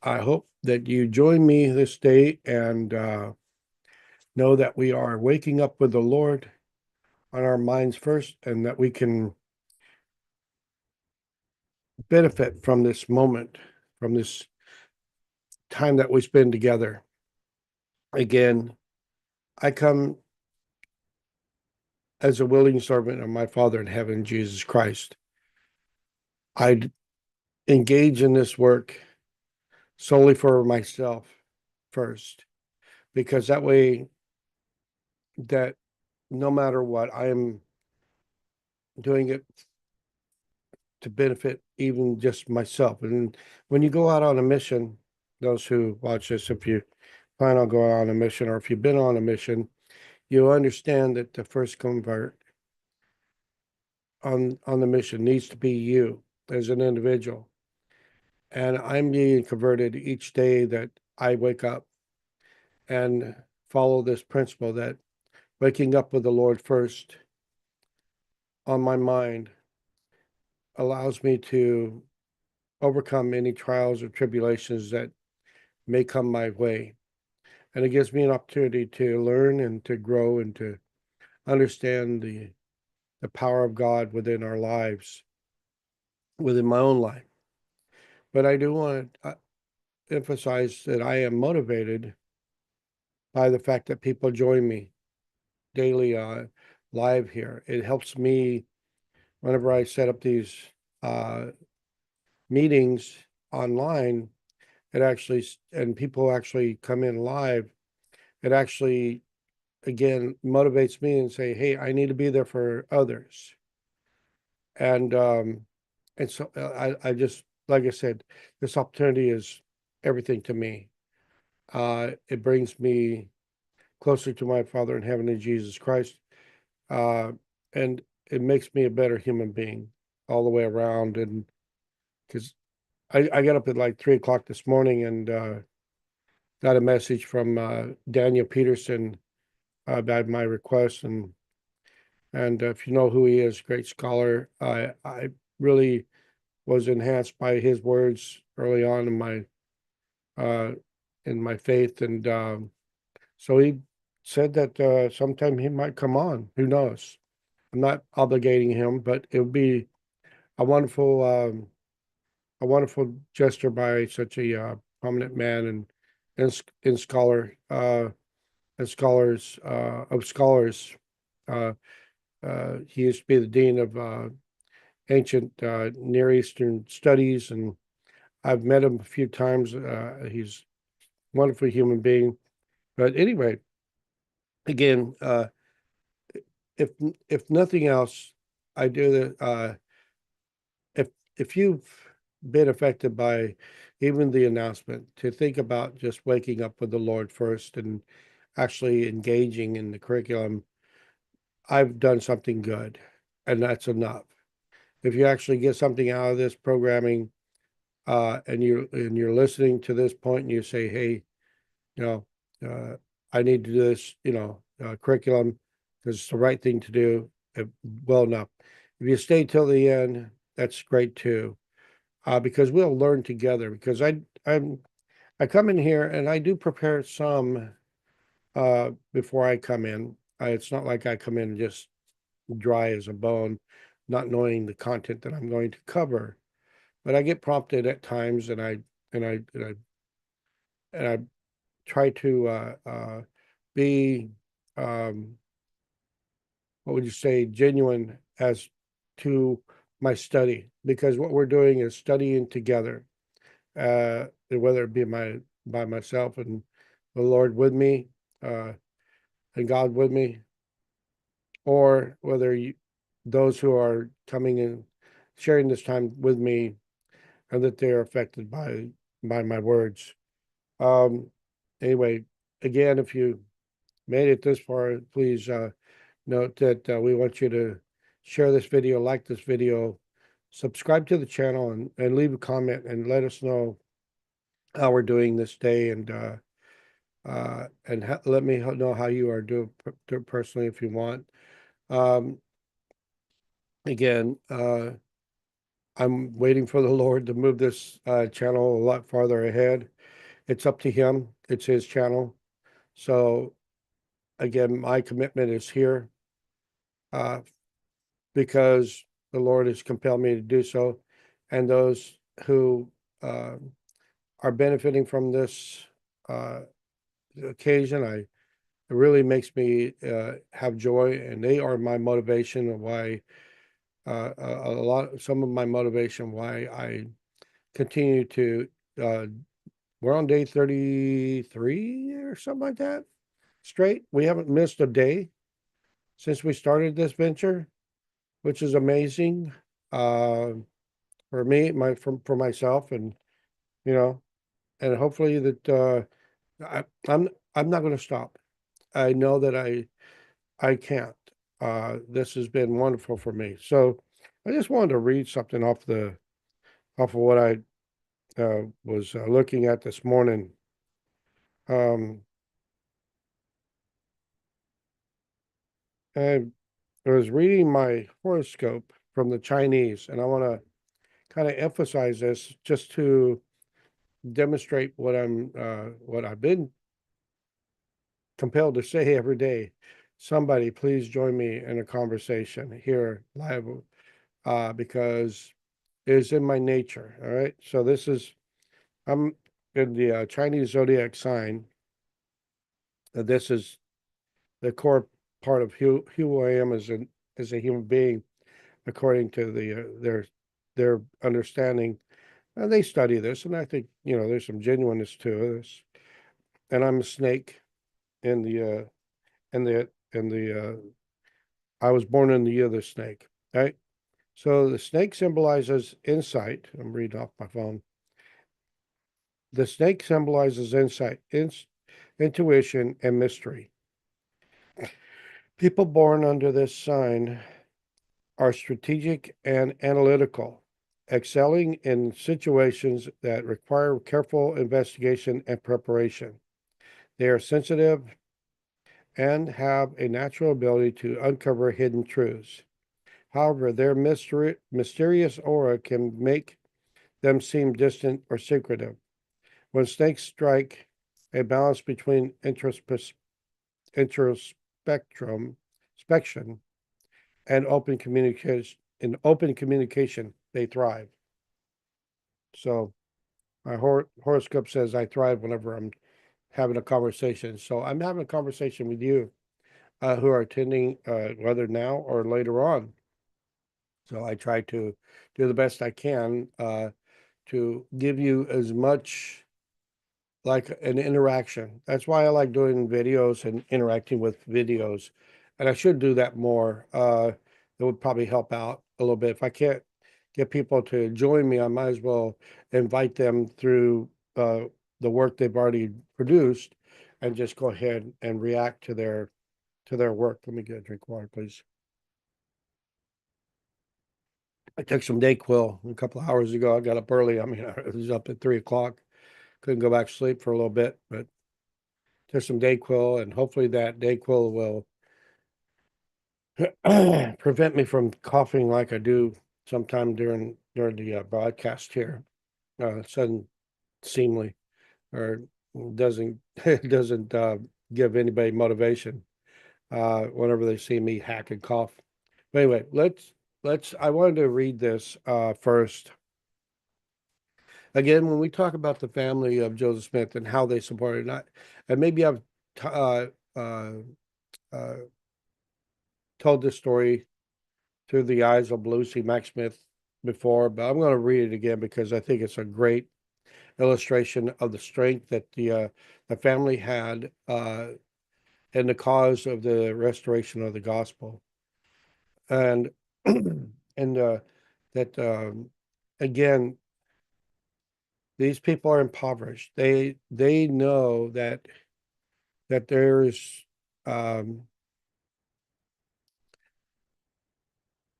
I hope that you join me this day and know that we are waking up with the Lord on our minds first, and that we can benefit from this moment, from this time that we spend together. Again, I come as a willing servant of my Father in heaven, Jesus Christ. I engage in this work solely for myself first, because that way, that no matter what, I am doing it to benefit even just myself. And when you go out on a mission, those who watch this, if you plan on going on a mission, or if you've been on a mission, you understand that the first convert on the mission needs to be you as an individual. And I'm being converted each day that I wake up and follow this principle, that waking up with the Lord first on my mind allows me to overcome any trials or tribulations that may come my way. And it gives me an opportunity to learn and to grow and to understand the power of God within our lives, within my own life. But I do want to emphasize that I am motivated by the fact that people join me daily live here. It helps me whenever I set up these uh, meetings online. It actually, and people actually come in live. It actually, again, motivates me and say, hey, I need to be there for others. And so I just, like I said, this opportunity is everything to me. It brings me closer to my Father in heaven in Jesus Christ. Uh, and it makes me a better human being all the way around. And because I got up at like 3 o'clock this morning and got a message from Daniel Peterson about my request. And if you know who he is, great scholar, I really was enhanced by his words early on uh, in my faith. And so he said that sometime he might come on. Who knows? I'm not obligating him, but it would be a wonderful, a wonderful gesture by such a prominent man and scholar and scholars of scholars. Uh, he used to be the dean of ancient Near Eastern studies, and I've met him a few times. He's a wonderful human being. But anyway, again, if if nothing else, I do that. If you've been affected by even the announcement, to think about just waking up with the Lord first and actually engaging in the curriculum, I've done something good, and that's enough. If you actually get something out of this programming, and you're listening to this point, and you say, "Hey, you know, I need to do this, curriculum because it's the right thing to do," well enough. If you stay till the end, that's great too, because we'll learn together. Because I come in here and I do prepare some before I come in. It's not like I come in just dry as a bone, not knowing the content that I'm going to cover. But I get prompted at times, and I and I and I try to be what would you say, genuine as to my study, because what we're doing is studying together, whether it be by myself and the Lord with me, uh, and God with me, or whether those who are coming and sharing this time with me, and that they are affected by my words. Um, anyway, again, if you made it this far, please note that we want you to share this video, like this video, subscribe to the channel, and leave a comment and let us know how we're doing this day, and let me know how you are doing personally if you want. Um, again, I'm waiting for the Lord to move this channel a lot farther ahead. It's up to him. It's his channel. So again, my commitment is here uh, because the Lord has compelled me to do so. And those who uh, are benefiting from this uh, occasion, it really makes me have joy, and they are my motivation of why some of my motivation why I continue to. We're on day 33 or something like that straight. We haven't missed a day since we started this venture, which is amazing uh, for me, for myself, and you know, and hopefully that I, I'm I'm not going to stop. I know that I can't. This has been wonderful for me. So I just wanted to read something off of what I was looking at this morning. Um, I was reading my horoscope from the Chinese, and I want to kind of emphasize this just to demonstrate what I've been compelled to say every day. Somebody, please join me in a conversation here live, because it is in my nature. All right. So I'm in the Chinese zodiac sign. This is the core part of who I am as a human being, according to their understanding. And they study this, and I think there's some genuineness to this. And I'm a snake in the I was born in the year of the snake. Right. So the snake symbolizes insight. I'm reading off my phone. The snake symbolizes insight, intuition, and mystery. People born under this sign are strategic and analytical, excelling in situations that require careful investigation and preparation. They are sensitive and have a natural ability to uncover hidden truths. However, their mysterious aura can make them seem distant or secretive. When snakes strike a balance between introspection spection, and open communication, they thrive. So my horoscope says I thrive whenever I'm having a conversation. So I'm having a conversation with you who are attending, whether now or later on. So I try to do the best I can to give you as much like an interaction. That's why I like doing videos and interacting with videos. And I should do that more. It would probably help out a little bit. If I can't get people to join me, I might as well invite them through the work they've already produced and just go ahead and react to their work. Let me get a drink of water, please. I took some Dayquil a couple of hours ago. I got up early. I mean, I was up at 3 o'clock. Couldn't go back to sleep for a little bit, but took some Dayquil, and hopefully that Dayquil will prevent me from coughing like I do sometime during the broadcast here. Sudden seemly, or doesn't it doesn't give anybody motivation whenever they see me hack and cough. But anyway, let's. I wanted to read this first. Again, when we talk about the family of Joseph Smith and how they supported, and maybe I've uh, uh, told this story through the eyes of Lucy Mack Smith before, but I'm going to read it again because I think it's a great illustration of the strength that the family had in the cause of the restoration of the gospel, and and that again, these people are impoverished. They know that there's um,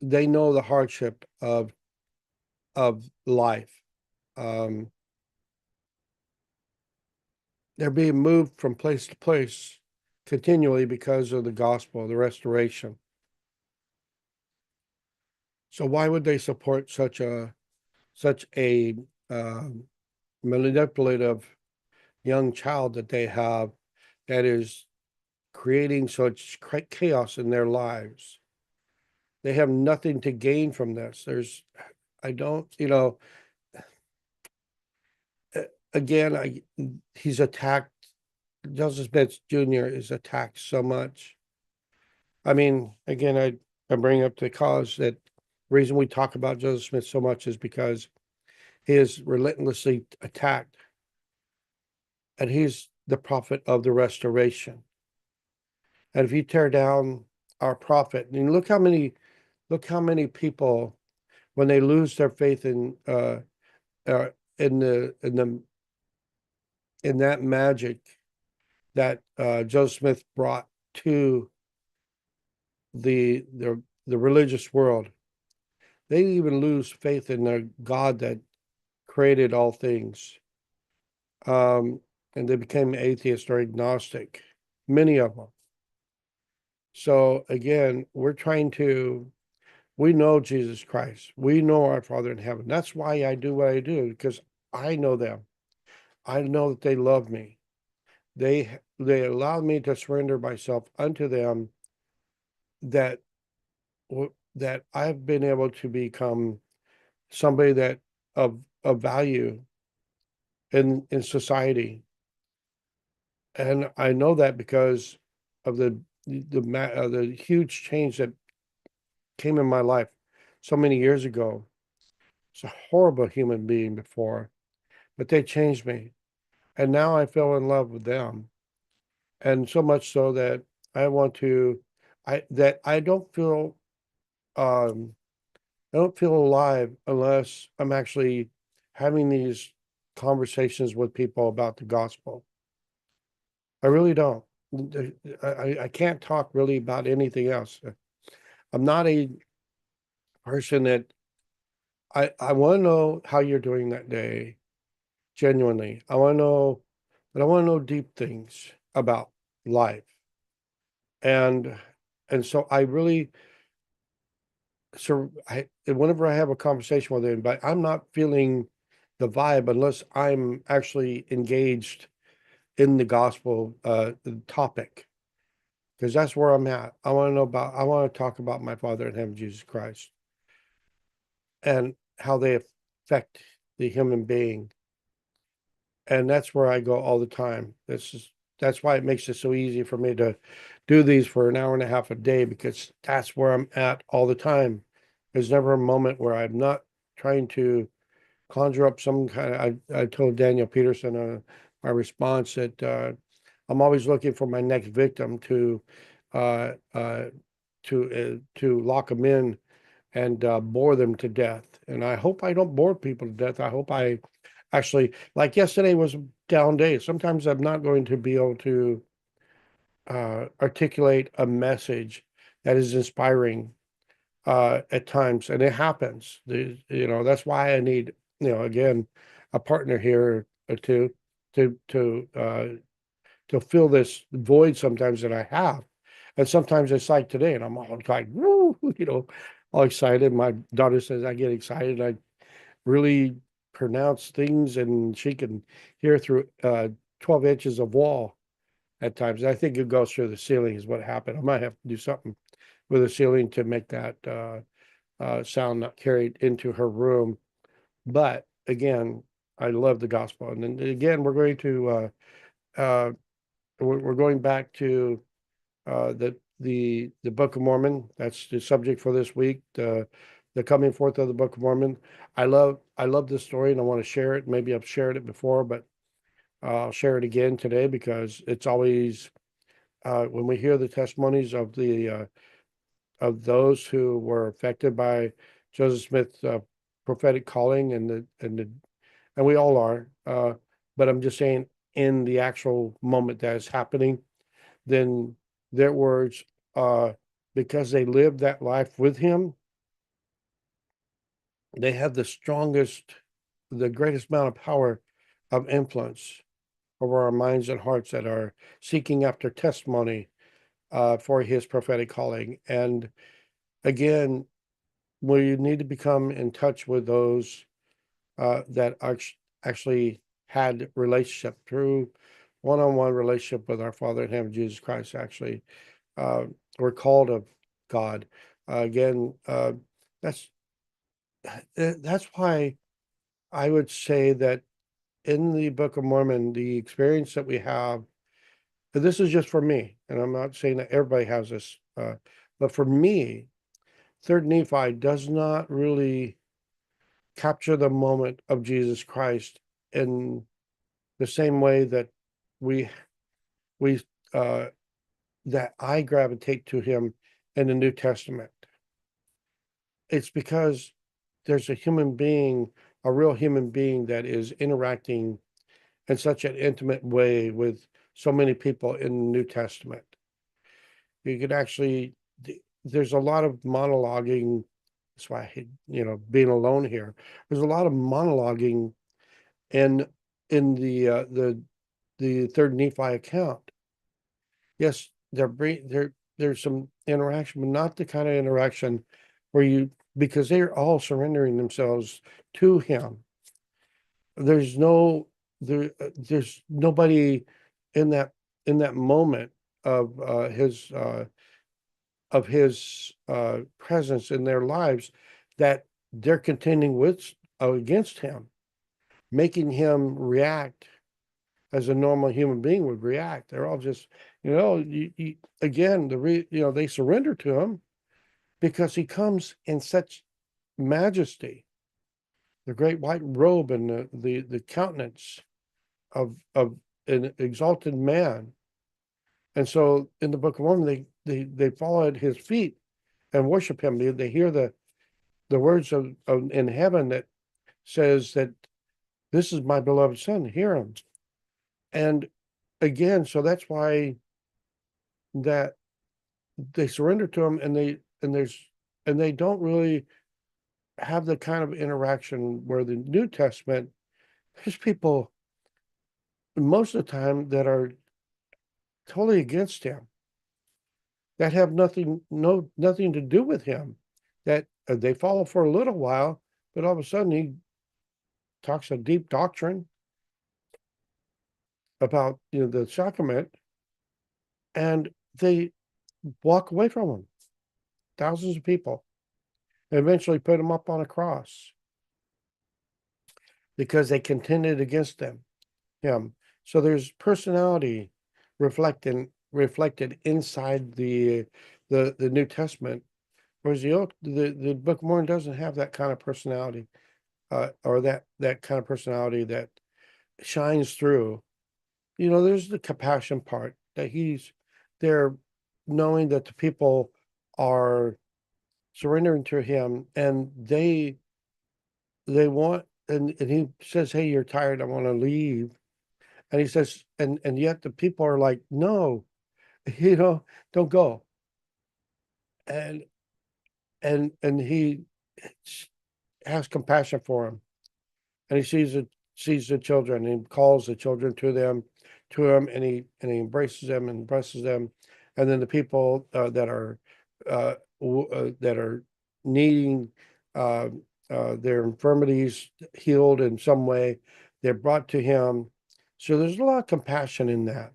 they know the hardship of life. Um, they're being moved from place to place continually because of the gospel, the restoration. So why would they support such a such a um manipulative young child that they have that is creating such chaos in their lives. They have nothing to gain from this. I don't, again, he's attacked. Joseph Smith Jr. is attacked so much. I mean, again, I bring up the cause that reason we talk about Joseph Smith so much is because he is relentlessly attacked, and he's the prophet of the restoration. And if you tear down our prophet, and look how many people when they lose their faith uh in that magic that Joseph Smith brought to the the the religious world, they even lose faith in their God that created all things. And they became atheist or agnostic, many of them. So again, we know Jesus Christ. We know our Father in heaven. That's why I do what I do, because I know them. I know that they love me. They allow me to surrender myself unto them, that that I've been able to become somebody that of value in society. And I know that because of the huge change that came in my life so many years ago. It's a horrible human being before, but they changed me. And now I fell in love with them. And so much so that I want to I um I don't feel alive unless I'm actually having these conversations with people about the gospel. I really don't. I can't talk really about anything else. I'm not a person that I want to know how you're doing that day, genuinely. I want to know, but I want to know deep things about life. And and so I really so whenever I have a conversation with anybody, I'm not feeling the vibe unless I'm actually engaged in the gospel the topic, because that's where I'm at. I want to talk about my Father in heaven, Jesus Christ, and how they affect the human being. And that's where I go all the time. That's why it makes it so easy for me to do these for an hour and a half a day, because that's where I'm at all the time. There's never a moment where I'm not trying to conjure up some kind of. I told Daniel Peterson my response that I'm always looking for my next victim uh, uh, to lock them in and bore them to death. And I hope I don't bore people to death. I hope I actually, like yesterday was a down day. Sometimes I'm not going to be able to articulate a message that is inspiring at times, and it happens. That's why I need, again, a partner here or two to to fill this void sometimes that I have. And sometimes it's like today, and I'm all like, woo, all excited. My daughter says I get excited. I really pronounce things, and she can hear through 12 inches of wall at times. I think it goes through the ceiling is what happened. I might have to do something with the ceiling to make that sound not carried into her room. But again, I love the gospel. And then again, uh, we're going back to the Book of Mormon. That's the subject for this week. The coming forth of the Book of Mormon. I love this story, and I want to share it. Maybe I've shared it before, but I'll share it again today, because it's always when we hear the testimonies of those who were affected by Joseph Smith's prophetic calling, and we all are. But I'm just saying, in the actual moment that is happening, then their words, uh, because they lived that life with him, they have the greatest amount of power of influence over our minds and hearts that are seeking after testimony for his prophetic calling. And again, we need to become in touch with those that actually had relationship through one-on-one relationship with our Father in heaven, Jesus Christ. Actually, were called of God. Again, that's that's why I would say that in the Book of Mormon, the experience that we have, and this is just for me, and I'm not saying that everybody has this, but for me, Third Nephi does not really capture the moment of Jesus Christ in the same way that we we that I gravitate to him in the New Testament. It's because there's a human being, a real human being that is interacting in such an intimate way with so many people in the New Testament. You could actually, there's a lot of monologuing. That's why I hate, being alone here. There's a lot of monologuing in the Third Nephi account. Yes, there's some interaction, but not the kind of interaction where because they're all surrendering themselves to him. There's there's nobody in that moment of his presence in their lives that they're contending with against him, making him react as a normal human being would react. They're all just, again, they surrender to him because he comes in such majesty, the great white robe and the countenance of an exalted man. And so in the Book of Mormon, they fall at his feet and worship him. They hear the words of in heaven that says that this is my beloved son, hear him. And again, so that's why that they surrender to him, and they don't really have the kind of interaction where the New Testament, there's people most of the time that are totally against him, that have nothing to do with him, that they follow for a little while, but all of a sudden he talks a deep doctrine about the sacrament, and they walk away from him. Thousands of people eventually put him up on a cross because they contended against him. So there's personality reflected inside the New Testament, whereas the Book of Mormon doesn't have that kind of personality, or that kind of personality that shines through. There's the compassion part that he's there, knowing that the people are surrendering to him, and they want, and he says, "Hey, you're tired. I want to leave." And he says, and yet the people are like, "No, don't go." And he has compassion for him, and he sees the children, and he calls the children to him, and he embraces them and blesses them. And then the people that are needing their infirmities healed in some way, they're brought to him. So there's a lot of compassion in that.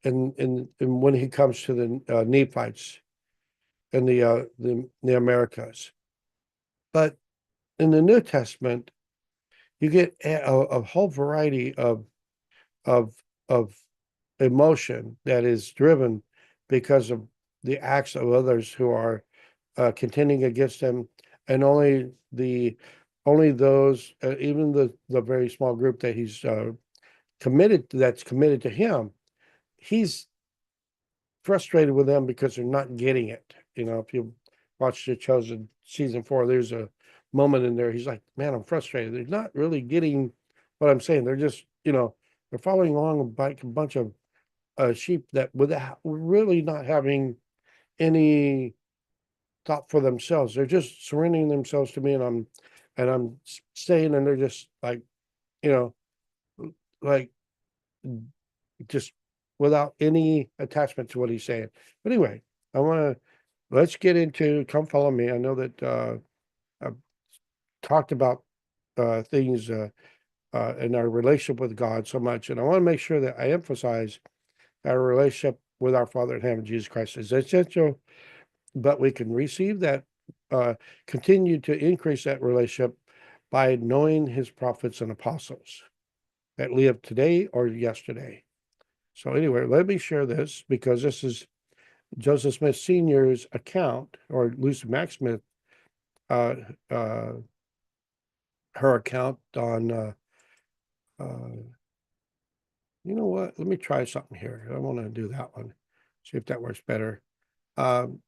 And when he comes to the Nephites in the Americas. But in the New Testament, you get a whole variety of of emotion that is driven because of the acts of others who are contending against him, and only those, even the very small group that he's that's committed to him, he's frustrated with them because they're not getting it. If you watch The Chosen season 4, there's a moment in there, he's like, "Man, I'm frustrated. They're not really getting what I'm saying. They're just, they're following along like a bunch of sheep that without really not having any thought for themselves. They're just surrendering themselves to me, and I'm staying, and they're just like, you know, like just without any attachment to what he's saying." But anyway, let's get into Come Follow Me. I know that I've talked about things in our relationship with God so much. And I want to make sure that I emphasize our relationship with our Father in heaven, Jesus Christ, is essential, but we can receive that, uh, continue to increase that relationship by knowing his prophets and apostles that live today or yesterday. So anyway, let me share this because this is Joseph Smith Sr.'s account, or Lucy Mack Smith, uh, uh, her account on, you know what? Let me try something here. I want to do that one. See if that works better. Um,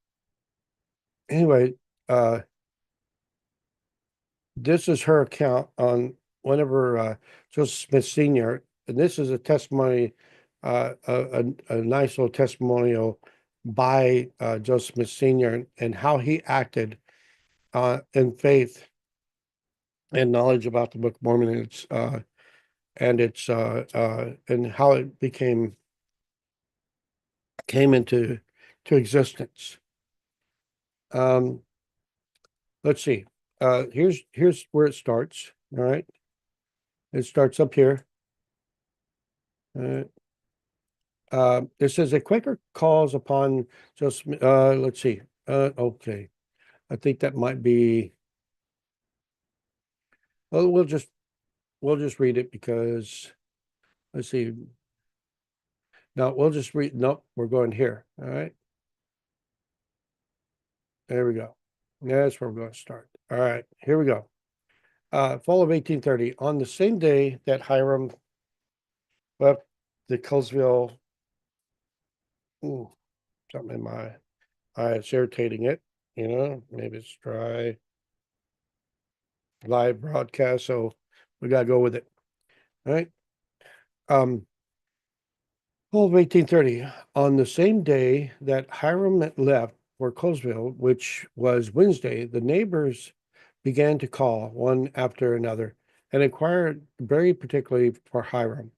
anyway, uh, this is her account on whenever Joseph Smith Sr., and this is a testimony, a nice little testimonial by Joseph Smith Sr. And how he acted in faith and knowledge about the Book of Mormon and how it came into existence. Let's see. Here's where it starts. All right, it starts up here. It says a Quaker calls upon just. Let's see. Okay, I think that might be. Well, we'll just read it because let's see. No, we'll just read. Nope, we're going here. All right. There we go. That's where we're going to start. All right, here we go. Fall of 1830. On the same day that Hiram left the Colesville, something in my eye, it's irritating it. Maybe it's dry live broadcast, so we gotta go with it. All right. Fall of 1830. On the same day that Hiram left for Colesville, which was Wednesday, the neighbors began to call one after another and inquired very particularly for Hiram.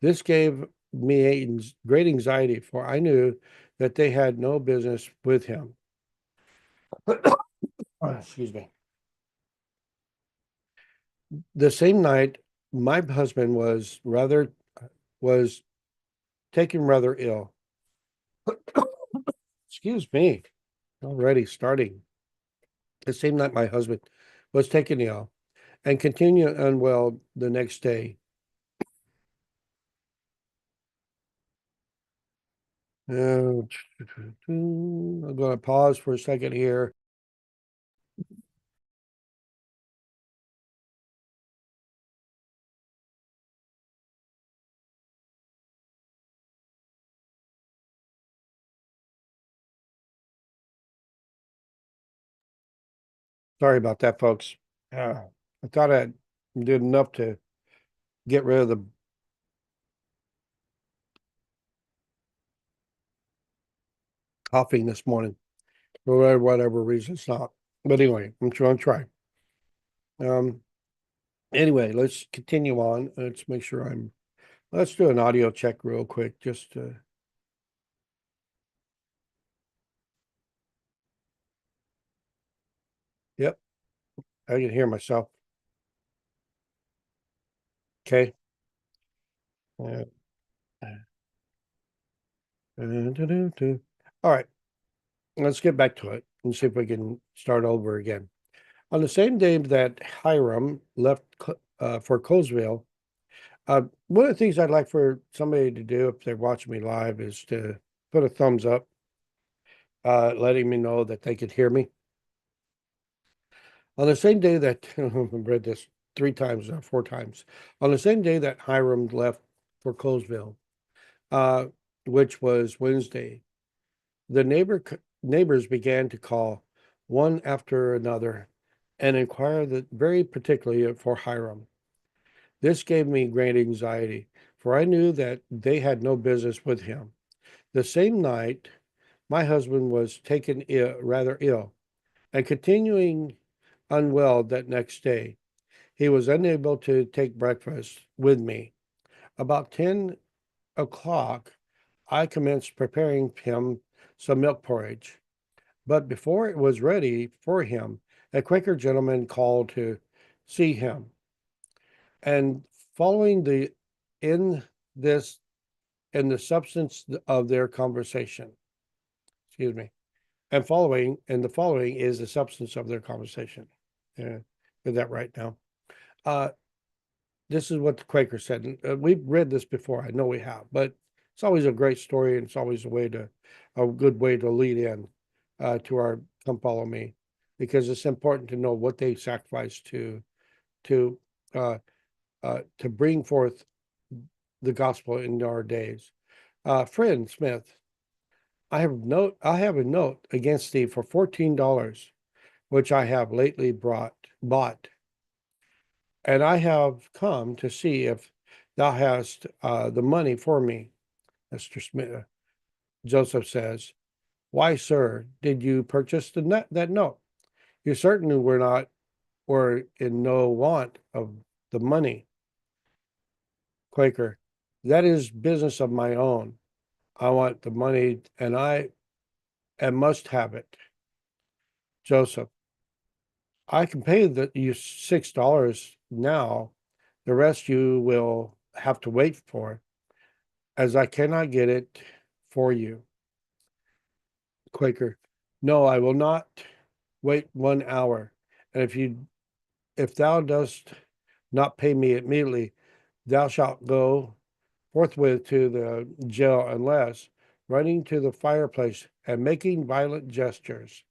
This gave me great anxiety, for I knew that they had no business with him. Excuse me. The same night, my husband was taken rather ill. Excuse me. Already starting. The same night, my husband was taken ill and continued unwell the next day. I'm going to pause for a second here. Sorry about that, folks. I thought I did enough to get rid of the coughing this morning. For whatever reason, it's not. But anyway, I'm trying to try. Anyway, let's continue on. Let's make sure let's do an audio check real quick, just to. Yep, I can hear myself. Okay. All right, let's get back to it and see if we can start over again. On the same day that Hiram left for Colesville, one of the things I'd like for somebody to do if they're watching me live is to put a thumbs up, letting me know that they could hear me. On the same day that I've read this 3 times, 4 times. On the same day that Hiram left for Colesville, which was Wednesday, the neighbors began to call one after another and inquire very particularly for Hiram. This gave me great anxiety, for I knew that they had no business with him. The same night, my husband was taken rather ill, and continuing unwell that next day. He was unable to take breakfast with me. About 10 o'clock, I commenced preparing him some milk porridge. But before it was ready for him, a Quaker gentleman called to see him. And following in this, in the substance of their conversation, excuse me, and the following is the substance of their conversation. Yeah, get that right now. Uh, this is what the Quaker said. And, we've read this before. I know we have, but it's always a great story, and it's always a good way to lead in to our "Come Follow Me," because it's important to know what they sacrificed to uh, to bring forth the gospel in our days. Friend Smith, I have a note against thee for $14, which I have lately bought, and I have come to see if thou hast the money for me. Mr. Smith, Joseph says, "Why, sir, did you purchase that note? You certainly were in no want of the money." Quaker, that is business of my own. I want the money, and must have it. Joseph, I can pay you $6 now. The rest you will have to wait for, as I cannot get it for you. Quaker, no, I will not wait 1 hour. And if thou dost not pay me immediately, thou shalt go forthwith to the jail, unless running to the fireplace and making violent gestures.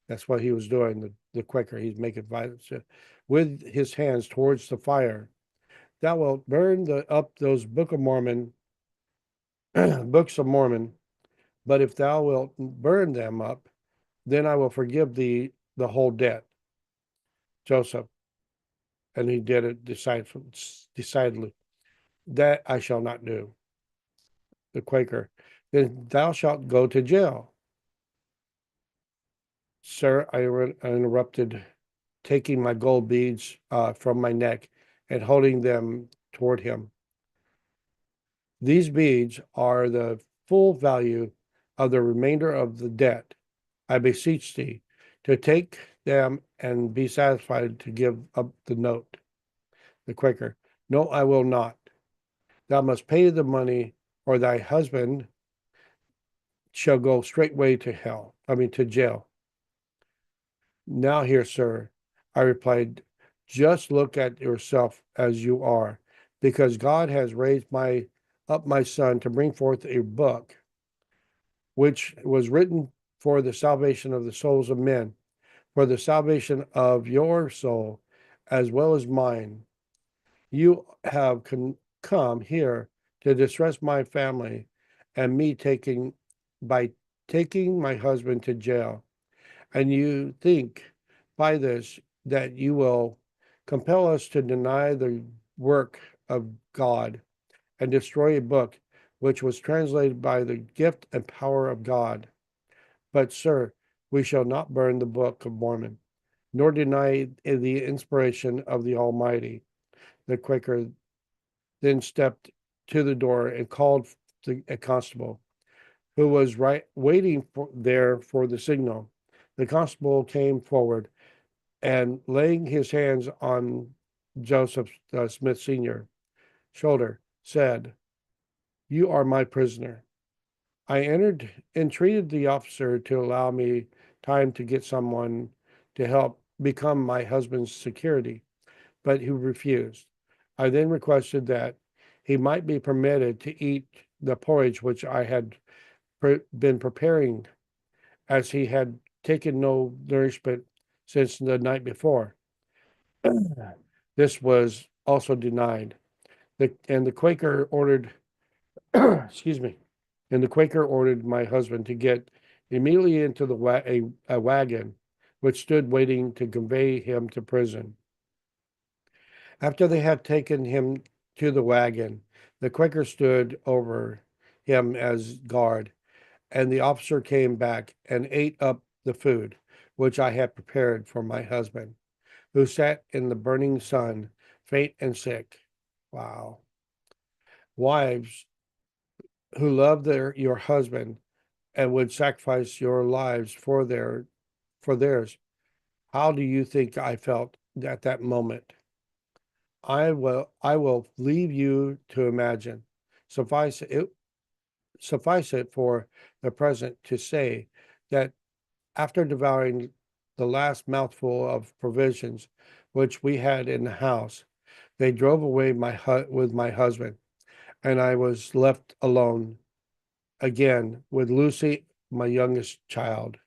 That's what he was doing, the Quaker. He's making violent with his hands towards the fire. Thou wilt burn up those Book of Mormon books of Mormon, but if thou wilt burn them up, then I will forgive thee the whole debt. Joseph, and he did it decidedly. That I shall not do. The Quaker, then thou shalt go to jail. Sir, I interrupted, taking my gold beads from my neck and holding them toward him. These beads are the full value of the remainder of the debt. I beseech thee to take them and be satisfied to give up the note. The Quaker, no, I will not. Thou must pay the money, or thy husband shall go straightway to to jail. Now here, sir, I replied, just look at yourself as you are, because God has raised up my son to bring forth a book which was written for the salvation of the souls of men, for the salvation of your soul as well as mine. You have come here to distress my family and me by taking my husband to jail. And you think by this that you will compel us to deny the work of God and destroy a book which was translated by the gift and power of God. But, sir, we shall not burn the Book of Mormon, nor deny the inspiration of the Almighty. The Quaker then stepped to the door and called a constable, who was waiting for the signal. The constable came forward and, laying his hands on Joseph Smith Sr. shoulder, said, "You are my prisoner." I entreated the officer to allow me time to get someone to help become my husband's security, but he refused. I then requested that he might be permitted to eat the porridge which I had been preparing, as he had taken no nourishment since the night before. This was also denied. And the Quaker ordered, excuse me, and the Quaker ordered my husband to get immediately into a wagon which stood waiting to convey him to prison. After they had taken him to the wagon, the Quaker stood over him as guard, and the officer came back and ate up the food which I had prepared for my husband, who sat in the burning sun, faint and sick. Wow. Wives who love your husband and would sacrifice your lives for theirs. How do you think I felt at that moment. I will leave you to imagine. Suffice it suffice it for the present to say that after devouring the last mouthful of provisions which we had in the house, they drove away with my husband, and I was left alone again with Lucy, my youngest child.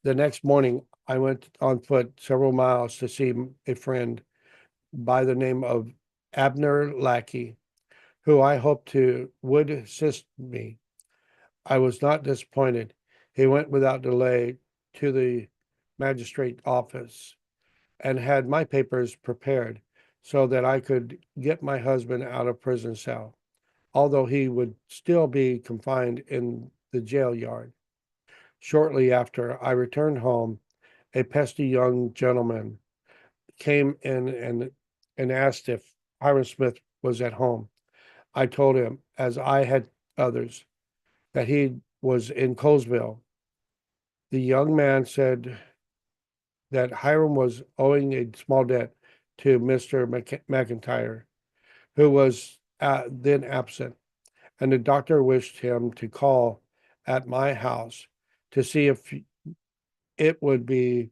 The next morning, I went on foot several miles to see a friend by the name of Abner Lackey, who I hoped to would assist me. I was not disappointed. He went without delay to the magistrate office and had my papers prepared so that I could get my husband out of prison cell, although he would still be confined in the jail yard. Shortly after I returned home, a pesky young gentleman came in and asked if Hiram Smith was at home. I told him, as I had others, that he was in Colesville. The young man said that Hiram was owing a small debt to Mr. McIntyre, who was then absent, and the doctor wished him to call at my house to see if it would be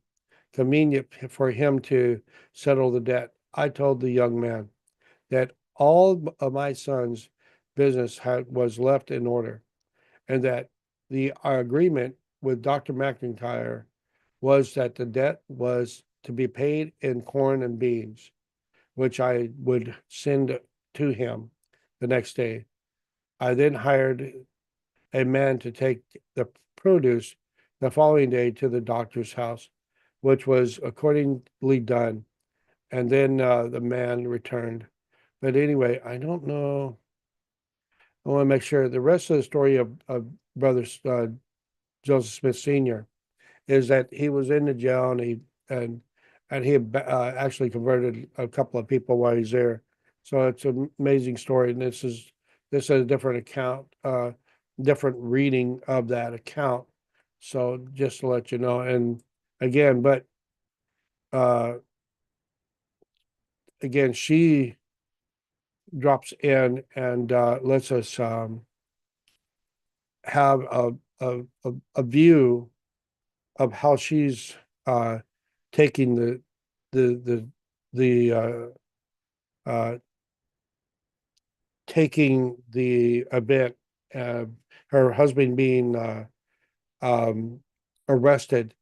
convenient for him to settle the debt. I told the young man that all of my son's business was left in order, and that the agreement with Dr. McIntyre was that the debt was to be paid in corn and beans, which I would send to him the next day. I then hired a man to take the produce the following day to the doctor's house, which was accordingly done. And then the man returned. But anyway, I don't know. I want to make sure the rest of the story of Brother Joseph Smith Sr. is that he was in the jail and and he had actually converted a couple of people while he's there. So it's an amazing story, and this is a different account, different reading of that account. So just to let you know, and again, but uh, again, she drops in and lets us have a view of how she's uh, taking the the uh, taking the event, uh, her husband being um, arrested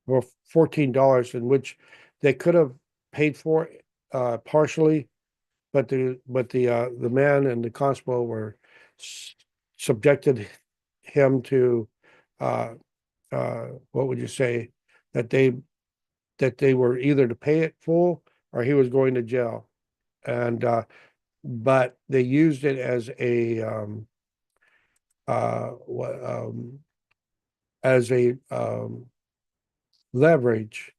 for $14, in which they could have paid for partially, but the man and the constable were subjected him to uh, what would you say, that they were either to pay it full or he was going to jail. And but they used it as a uh, um, as a leverage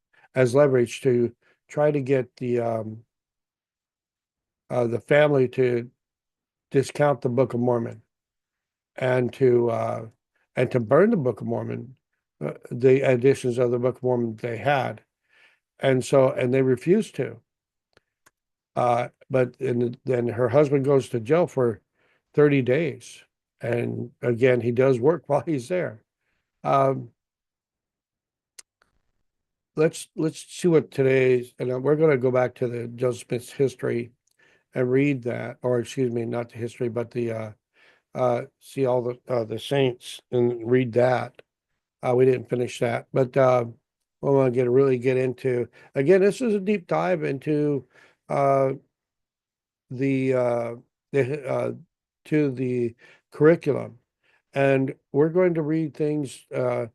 to try to get the family to discount the Book of Mormon and to burn the Book of Mormon, the editions of the Book of Mormon they had, and they refused to. But then her husband goes to jail for 30 days. And again, he does work while he's there. Um, let's see what today's, and we're going to go back to the Joseph Smith's history and read that, or excuse me, not the history, but the see all the saints and read that. We didn't finish that, but we want to really get into, again, this is a deep dive into uh, the uh, the to the curriculum, and we're going to read things uh,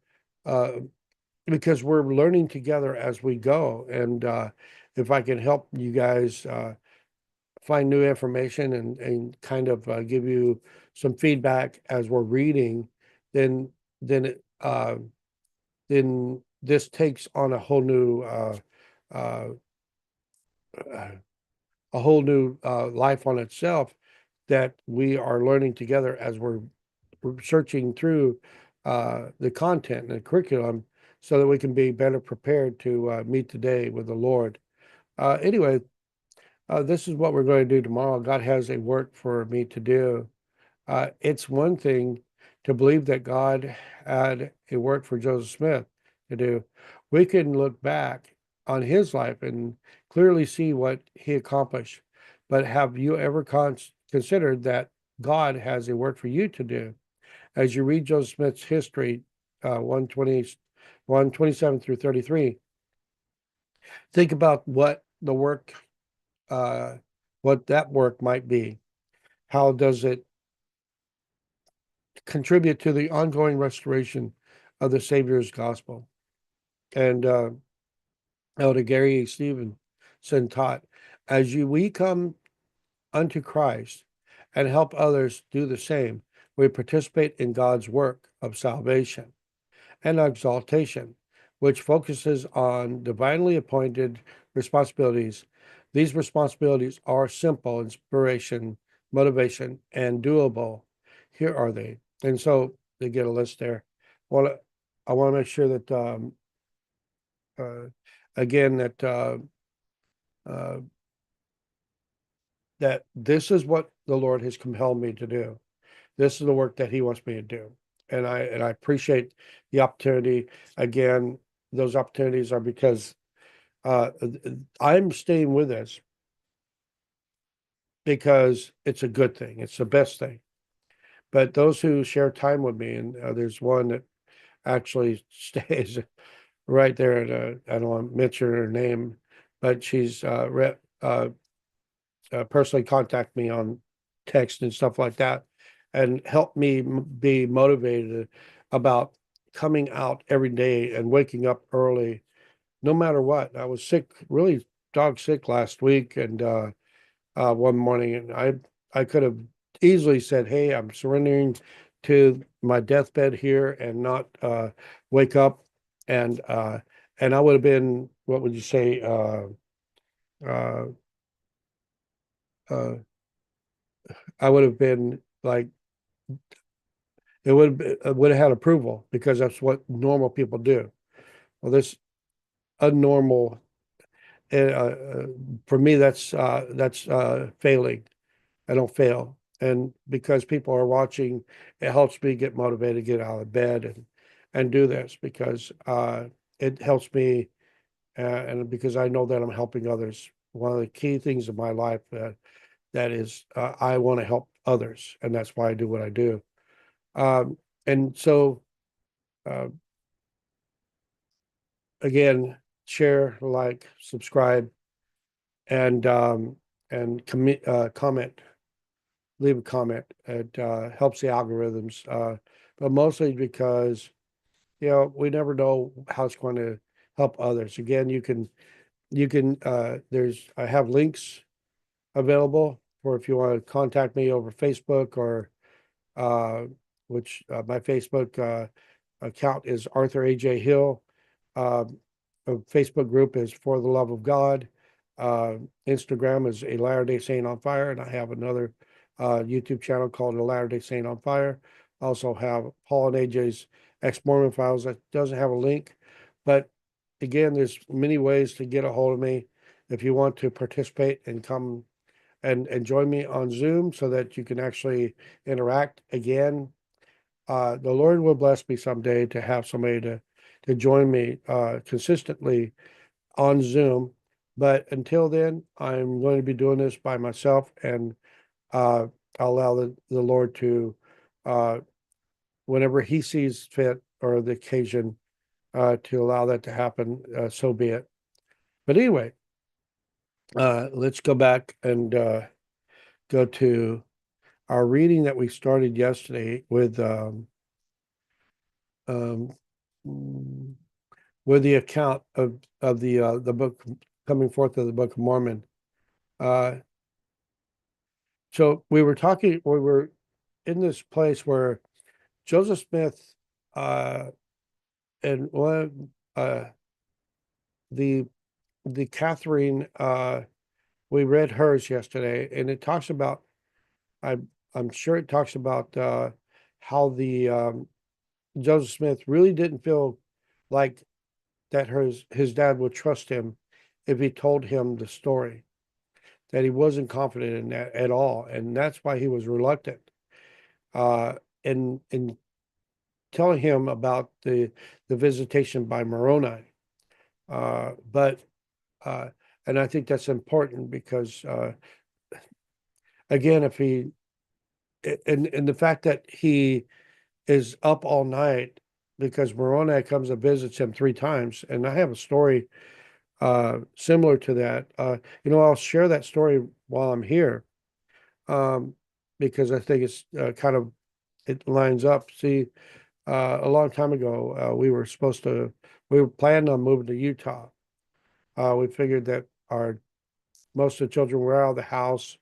because we're learning together as we go. And if I can help you guys find new information and kind of give you some feedback as we're reading, then then it, then this takes on uh, uh, a whole new life on itself, that we are learning together as we're searching through the content and the curriculum, so that we can be better prepared to meet the day with the Lord. Anyway, this is what we're going to do tomorrow. God has a work for me to do. It's one thing to believe that God had a work for Joseph Smith to do. We can look back on his life and clearly see what he accomplished. But have you ever considered that God has a work for you to do? As you read Joseph Smith's history, 127 through 33, think about uh, what that work might be. How does it contribute to the ongoing restoration of the Savior's gospel? And Elder Gary A. Stevenson taught, we come unto Christ and help others do the same, we participate in God's work of salvation and exaltation, which focuses on divinely appointed responsibilities. These responsibilities are simple: inspiration, motivation, and doable. Here are they. And so they get a list there. Well, I want to make sure that, uh, again, uh, that this is what the Lord has compelled me to do. This is the work that He wants me to do, and I appreciate the opportunity. Again, those opportunities are because uh, I'm staying with this because it's a good thing. It's the best thing. But those who share time with me, and there's one that actually stays right there. I don't want to mention her name, but she's personally contact me on text and stuff like that, and help me be motivated about coming out every day and waking up early, no matter what. I was sick, really dog sick last week, and one morning, and I could have easily said, "Hey, I'm surrendering to my deathbed here and not wake up," and uh, and I would have been, what would you say, uh, uh, I would have been like, it would have had approval because that's what normal people do. Well, this abnormal, for me, that's failing. I don't fail, and because people are watching, it helps me get motivated, get out of bed, and do this because it helps me, and because I know that I'm helping others. One of the key things in my life that is, I want to help others, and that's why I do what I do. Um, and so. Uh, Again, share, like, subscribe, and comment, leave a comment. It helps the algorithms, but mostly because we never know how it's going to help others. Again, you can there's I have links available for if you want to contact me over Facebook, or uh, which my Facebook account is Arthur A.J. Hill. Uh, a Facebook group is For the Love of God. Instagram is A Latter-day Saint on Fire, and I have another YouTube channel called A Latter-day Saint on Fire. I also have Paul and AJ's Ex-Mormon Files that doesn't have a link. But again, there's many ways to get a hold of me if you want to participate and come and join me on Zoom so that you can actually interact. Again, the Lord will bless me someday to have somebody to join me consistently on Zoom. But until then, I'm going to be doing this by myself, and I'll allow the Lord to, uh, whenever He sees fit or the occasion, to allow that to happen, so be it. But anyway, let's go back and go to our reading that we started yesterday um, mm, with the account of the book coming forth of the Book of Mormon. Uh, so we were in this place where Joseph Smith, uh, and one the Catherine, we read hers yesterday, and it talks about, I'm sure it talks about how the Joseph Smith really didn't feel like that his dad would trust him if he told him the story, that he wasn't confident in that at all. And that's why he was reluctant in telling him about the visitation by Moroni. But and I think that's important because again, if he and the fact that he is up all night because Moroni comes and visits him 3 times, and I have a story similar to that. I'll share that story while I'm here um, because I think it's it lines up. See, a long time ago, we were planning on moving to Utah. We figured that our most of the children were out of the house.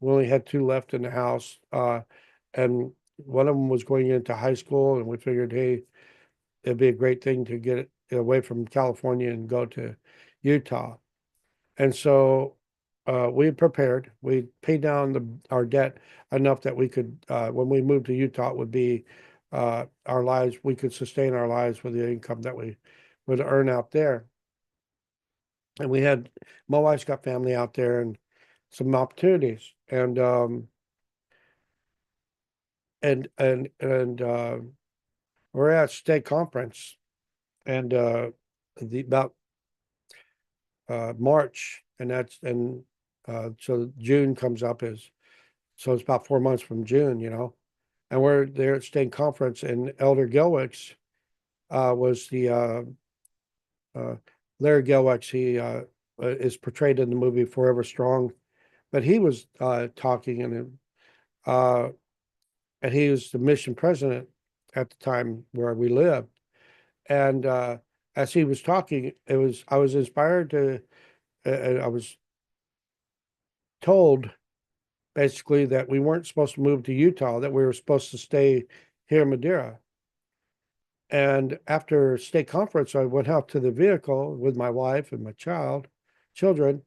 We only had 2 left in the house, and one of them was going into high school, and we figured, hey, it'd be a great thing to get away from California and go to Utah. And so we had prepared. We paid down our debt enough that we could, when we moved to Utah, it would be our lives. We could sustain our lives with the income that we would earn out there. And my wife's got family out there and some opportunities. And we're at state conference, and the about March, so June comes up so it's about 4 months from June, and we're there at state conference, and Elder Gelwix was the Larry Gelwix. He is portrayed in the movie Forever Strong, but he was talking, uh, and he was the mission president at the time where we lived. And as he was talking, I was inspired I was told basically that we weren't supposed to move to Utah, that we were supposed to stay here in Madeira. And after state conference, I went out to the vehicle with my wife and my children,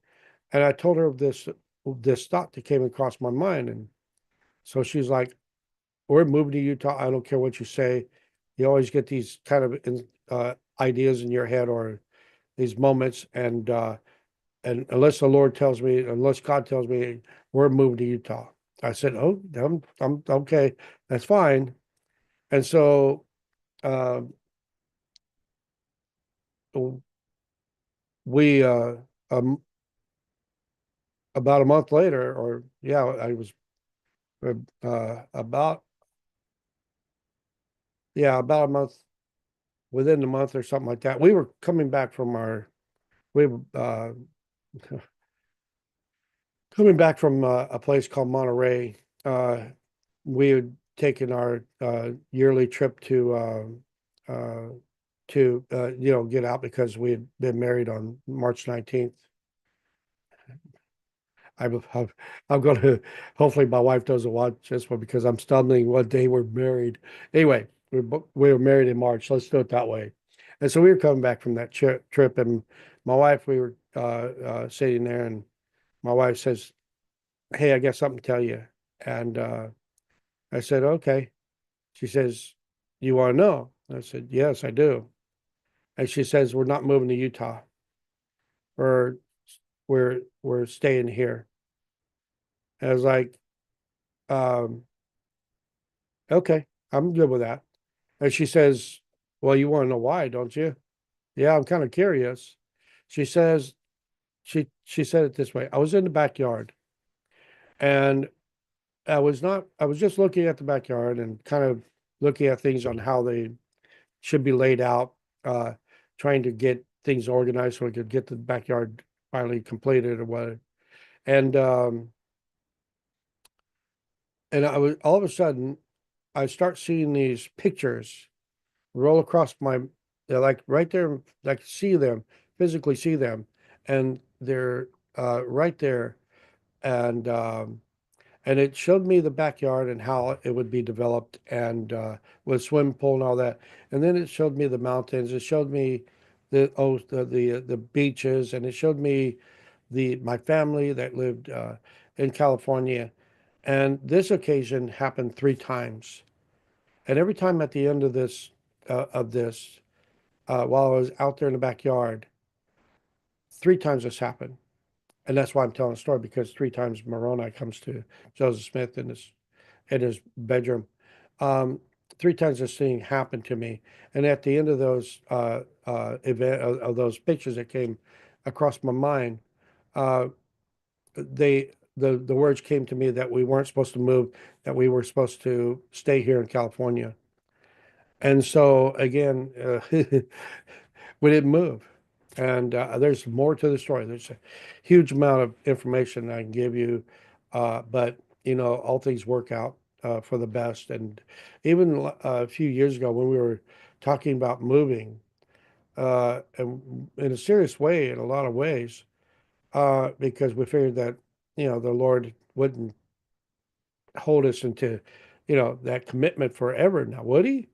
and I told her of this thought that came across my mind. And so she's like, "We're moving to Utah. I don't care what you say. You always get these kind of ideas in your head or these moments, and unless God tells me we're moving to Utah." I said, "Oh, I'm okay. That's fine." And so uh, we um, about a month later, or yeah, I was about about a month, within the month or something like that. We were coming back from we were coming back from a place called Monterey. We had taken our yearly trip to get out because we had been married on March 19th. I'm, I'm going to, hopefully my wife doesn't watch this one because I'm stumbling what day we're married. Anyway, we were married in March. Let's do it that way. And so we were coming back from that trip, and my wife, we were sitting there, and my wife says, "Hey, I got something to tell you." And I said, "Okay." She says, "You want to know?" I said, "Yes, I do." And she says, "We're not moving to Utah. We're we're staying here." And I was like, um, "Okay, I'm good with that." And she says, "Well, you want to know why, don't you?" "Yeah, I'm kind of curious." She says, she said it this way: "I was in the backyard, and I was just looking at the backyard and kind of looking at things on how they should be laid out, uh, trying to get things organized so we could get the backyard finally completed or what." And I was all of a sudden I start seeing these pictures roll across they're like right there, I can see them, physically see them, and they're right there, and it showed me the backyard and how it would be developed, and with swimming pool and all that. And then it showed me the mountains. It showed me the beaches, and it showed me my family that lived in California. And this occasion happened 3 times. And every time at the end of this, while I was out there in the backyard, three times this happened. And that's why I'm telling the story, because three times Moroni comes to Joseph Smith in his bedroom. Um, three times this thing happened to me. And at the end of those of those pictures that came across my mind, uh, the words came to me that we weren't supposed to move, that we were supposed to stay here in California. And so again, we didn't move. And there's more to the story. There's a huge amount of information I can give you, but you know, all things work out for the best. And even a few years ago, when we were talking about moving, and in a serious way, in a lot of ways, because we figured that you know the Lord wouldn't hold us into, you know, that commitment forever. Now, would He?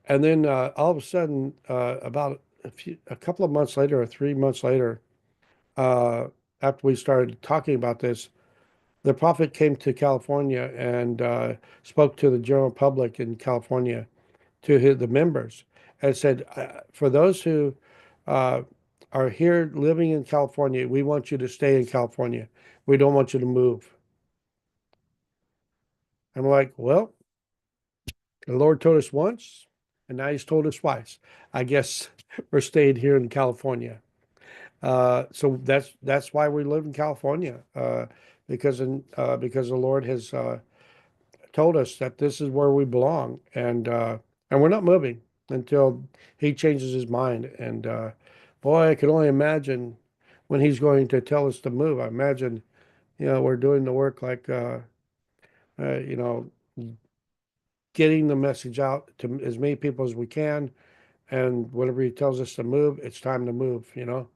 And then all of a sudden, about a couple of months later, or 3 months later, uh, after we started talking about this, the prophet came to California and spoke to the general public in California, to the members, and said, for those who uh, are here living in California, we want you to stay in California. We don't want you to move. I'm like, well, the Lord told us once, and now He's told us twice. I guess we're staying here in California. So that's why we live in California, because the Lord has told us that this is where we belong, and we're not moving until He changes His mind. And boy, I can only imagine when He's going to tell us to move. I imagine, you know, we're doing the work like you know, getting the message out to as many people as we can, and whenever He tells us to move, it's time to move, you know.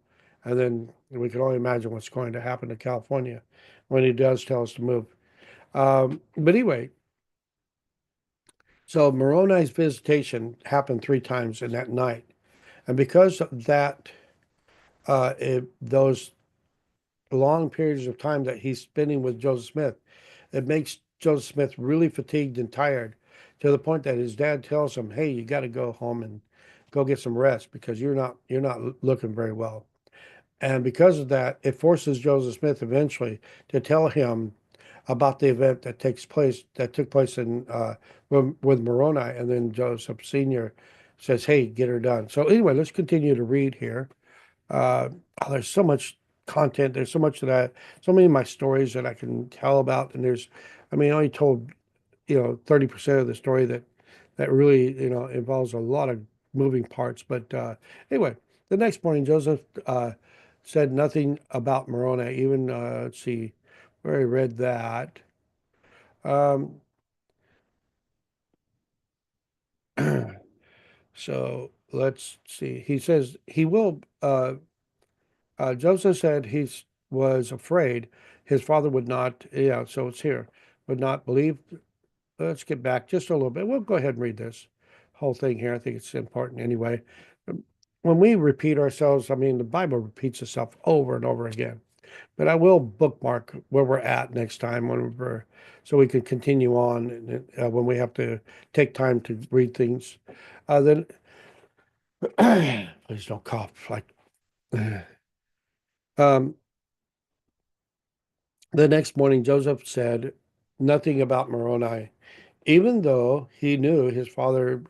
And then we can only imagine what's going to happen to California when He does tell us to move. But anyway, so Moroni's visitation happened three times in that night. And because of that, those long periods of time that he's spending with Joseph Smith, it makes Joseph Smith really fatigued and tired, to the point that his dad tells him, "Hey, you got to go home and go get some rest, because you're not looking very well." And because of that, it forces Joseph Smith eventually to tell him about the event that took place in with Moroni, and then Joseph Senior says, "Hey, get her done." So anyway, let's continue to read here. Uh, there's so much content. There's so much so many of my stories that I can tell about, and I mean, I only told 30% of the story that really involves a lot of moving parts. But anyway, the next morning, Joseph said nothing about Moroni. Even let's see where I read that. Um, so let's see. He says he will. Joseph said he was afraid his father would not. Yeah, so it's here. Would not believe. Let's get back just a little bit. We'll go ahead and read this whole thing here. I think it's important anyway. When we repeat ourselves, I mean, the Bible repeats itself over and over again. But I will bookmark where we're at next time so we can continue on when we have to take time to read things. Then please don't cough. Like um, the next morning, Joseph said nothing about Moroni, even though he knew his father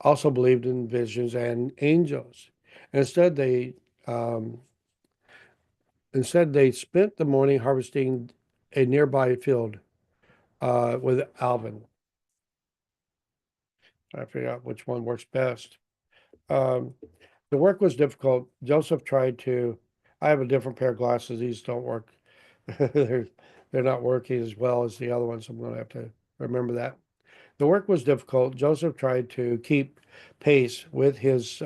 also believed in visions and angels. Instead, they um, instead they spent the morning harvesting a nearby field with Alvin. I figure out which one works best. Um, the work was difficult. Joseph tried to. I have a different pair of glasses. These don't work. they're they're not working as well as the other ones. I'm going to have to remember that. The work was difficult. Joseph tried to keep pace with his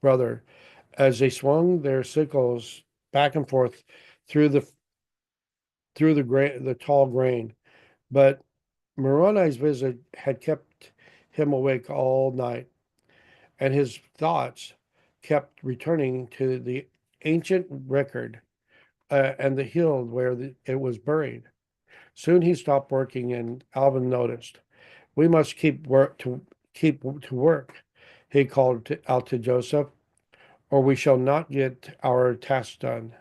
brother as they swung their sickles back and forth through the tall grain. But Moroni's visit had kept him awake all night, and his thoughts kept returning to the ancient record and the hill where it was buried. Soon he stopped working, and Alvin noticed. "We must keep to work," he called out to Joseph, or we shall not get our task done.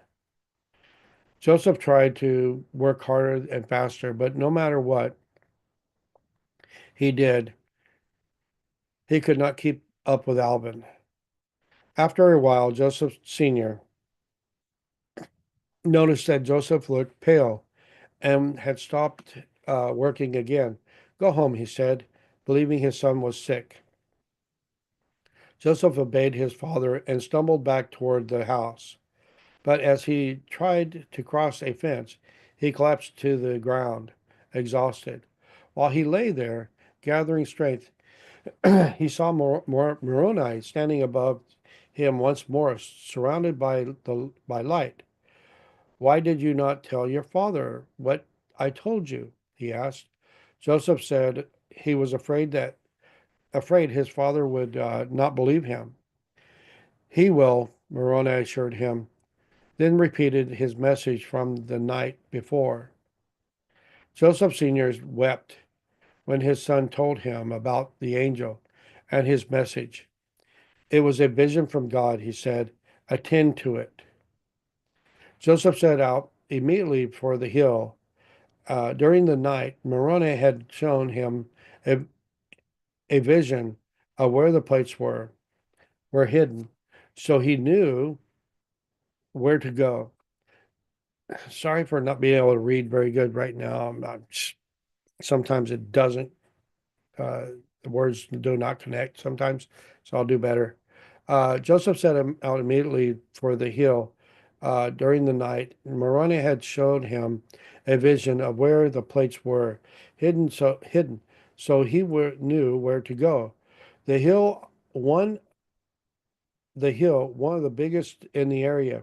Joseph tried to work harder and faster, but no matter what he did, he could not keep up with Alvin. After a while, Joseph Sr. noticed that Joseph looked pale and had stopped working again. Go home, he said, believing his son was sick. Joseph obeyed his father and stumbled back toward the house. But as he tried to cross a fence, he collapsed to the ground, exhausted. While he lay there, gathering strength, he saw Moroni standing above him once more, surrounded by light. Why did you not tell your father what I told you? He asked. Joseph said he was afraid his father would not believe him. He will, Moroni assured him, then repeated his message from the night before. Joseph Sr. wept when his son told him about the angel and his message. It was a vision from God, he said. Attend to it. Joseph set out immediately for the hill. During the night, Moroni had shown him a, a vision of where the plates were hidden, so he knew where to go. Sorry for not being able to read very good right now. Sometimes it doesn't, uh, the words do not connect sometimes, so I'll do better. Joseph set him out immediately for the hill during the night. Moroni had showed him a vision of where the plates were hidden, so he knew where to go. The hill, one one of the biggest in the area,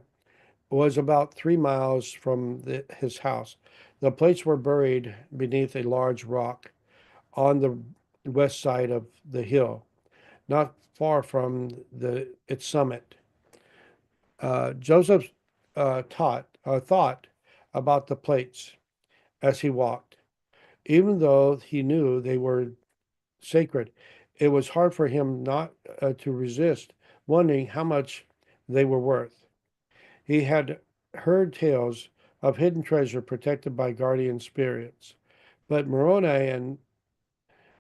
was about 3 miles from his house. The plates were buried beneath a large rock on the west side of the hill, not far from its summit. Joseph thought about the plates as he walked. Even though he knew they were sacred, it was hard for him not to resist wondering how much they were worth. He had heard tales of hidden treasure protected by guardian spirits, but Moroni and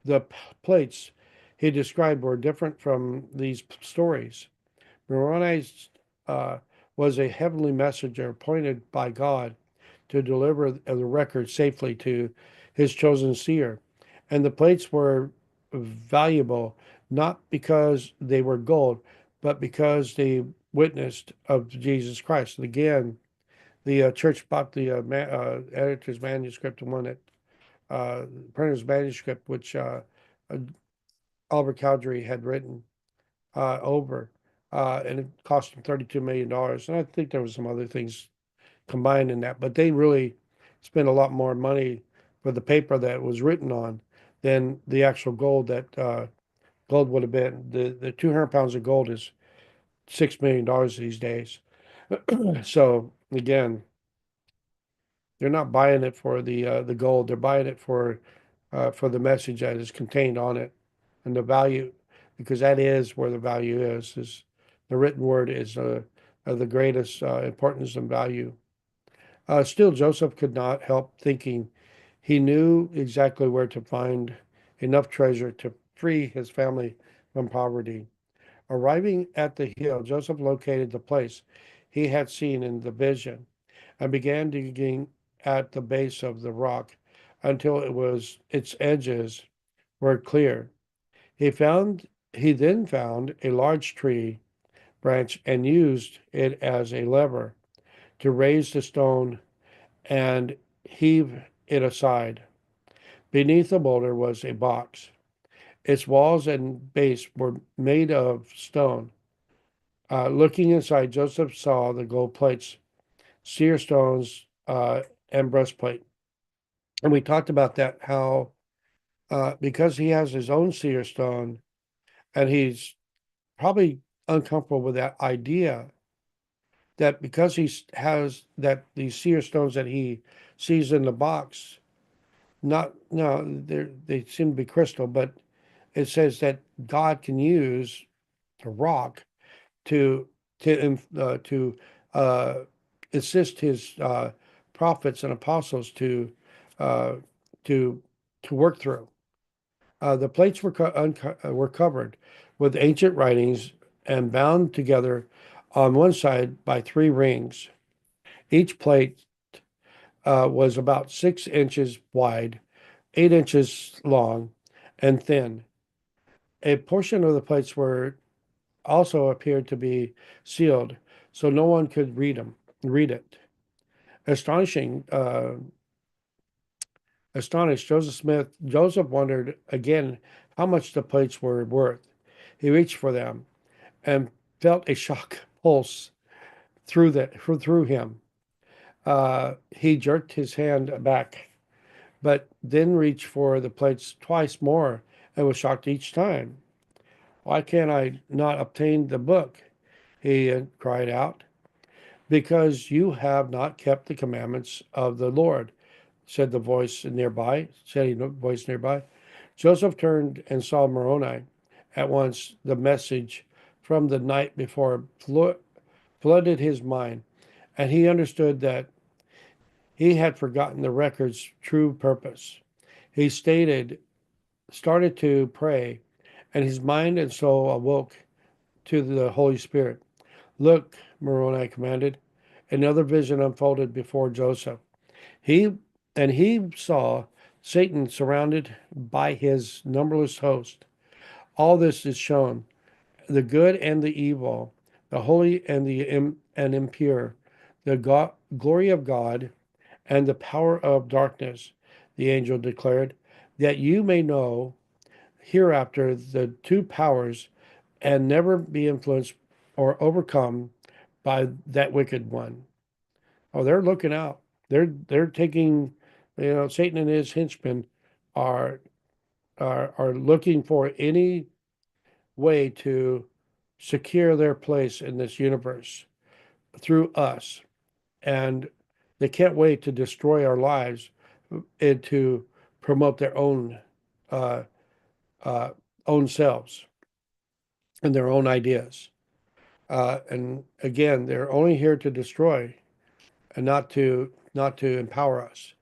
the plates he described were different from these stories. Moroni uh, was a heavenly messenger appointed by God to deliver the record safely to his chosen seer. And the plates were valuable not because they were gold, but because they witnessed of Jesus Christ. And again, the church bought the editor's manuscript and one that printer's manuscript, which uh, Albert Cowdery had written over, and it cost them $32 million. And I think there was some other things combined in that, but they really spent a lot more money for the paper that was written on than the actual gold that gold would have been. The 200 pounds of gold is $6 million these days. So again, they're not buying it for the gold. They're buying it for the message that is contained on it and the value, because that is where the value is the written word is of the greatest importance and value. Still, Joseph could not help thinking he knew exactly where to find enough treasure to free his family from poverty. Arriving at the hill, Joseph located the place he had seen in the vision and began digging at the base of the rock until its edges were clear. He then found a large tree branch and used it as a lever to raise the stone and heave it aside. Beneath the boulder was a box. Its walls and base were made of stone. Looking inside, Joseph saw the gold plates, seer stones, and breastplate. And we talked about that, how because he has his own seer stone and he's probably uncomfortable with that idea that because has that these seer stones that he sees in the box, not no, they seem to be crystal, but it says that God can use the rock to to uh, assist his prophets and apostles uh, to work through. The plates were covered with ancient writings and bound together on one side by three rings. Each plate was about 6 inches wide, 8 inches long, and thin. A portion of the plates were also appeared to be sealed, so no one could read it. Astonishing, astonished, Joseph wondered again how much the plates were worth. He reached for them and felt a shock pulse through him. He jerked his hand back, but then reached for the plates twice more and was shocked each time. Why can't I not obtain the book? He cried out. Because you have not kept the commandments of the Lord, said the voice nearby, said a voice nearby. Joseph turned and saw Moroni. At once the message from the night before flooded his mind, and he understood that he had forgotten the record's true purpose. He started to pray, and his mind and soul awoke to the Holy Spirit. Look, Moroni commanded. Another vision unfolded before Joseph. He he saw Satan surrounded by his numberless host. All this is shown: the good and the evil, the holy and the impure, the glory of God and the power of darkness. The angel declared, that you may know hereafter the two powers and never be influenced or overcome by that wicked one. Oh, they're looking out. They're taking, Satan and his henchmen are are looking for any way to secure their place in this universe through us. And they can't wait to destroy our lives and to promote their uh, uh, own selves and their own ideas. And again, they're only here to destroy and not to empower us.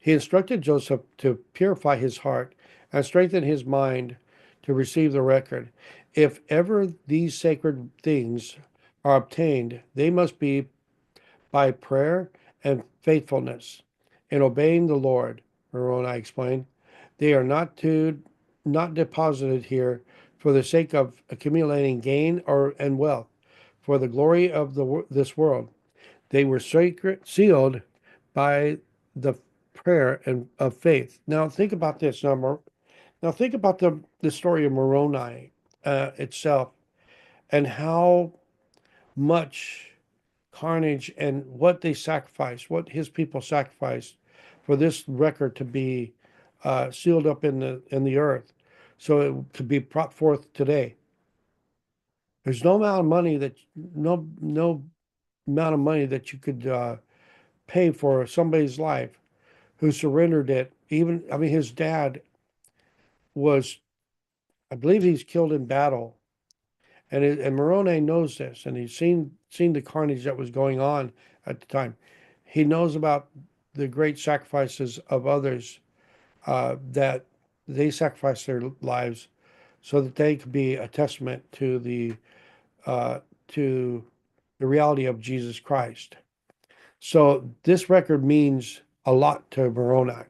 He instructed Joseph to purify his heart and strengthen his mind to receive the record. If ever these sacred things are obtained, they must be by prayer and faithfulness in obeying the Lord. Moroni explained, they are not deposited here for the sake of accumulating gain or and wealth, for the glory of this world. They were sealed by the prayer and of faith. Now think about this. Now think about the story of Moroni itself and how much carnage and what they sacrificed, what his people sacrificed for this record to be sealed up in the earth, so it could be brought forth today. There's no amount of money that you could pay for somebody's life who surrendered it. Even, I mean, his dad was, I believe he's killed in battle. And Moroni knows this, and he's seen the carnage that was going on at the time. He knows about the great sacrifices of others that they sacrificed their lives so that they could be a testament uh, to the reality of Jesus Christ. So this record means a lot to Moroni.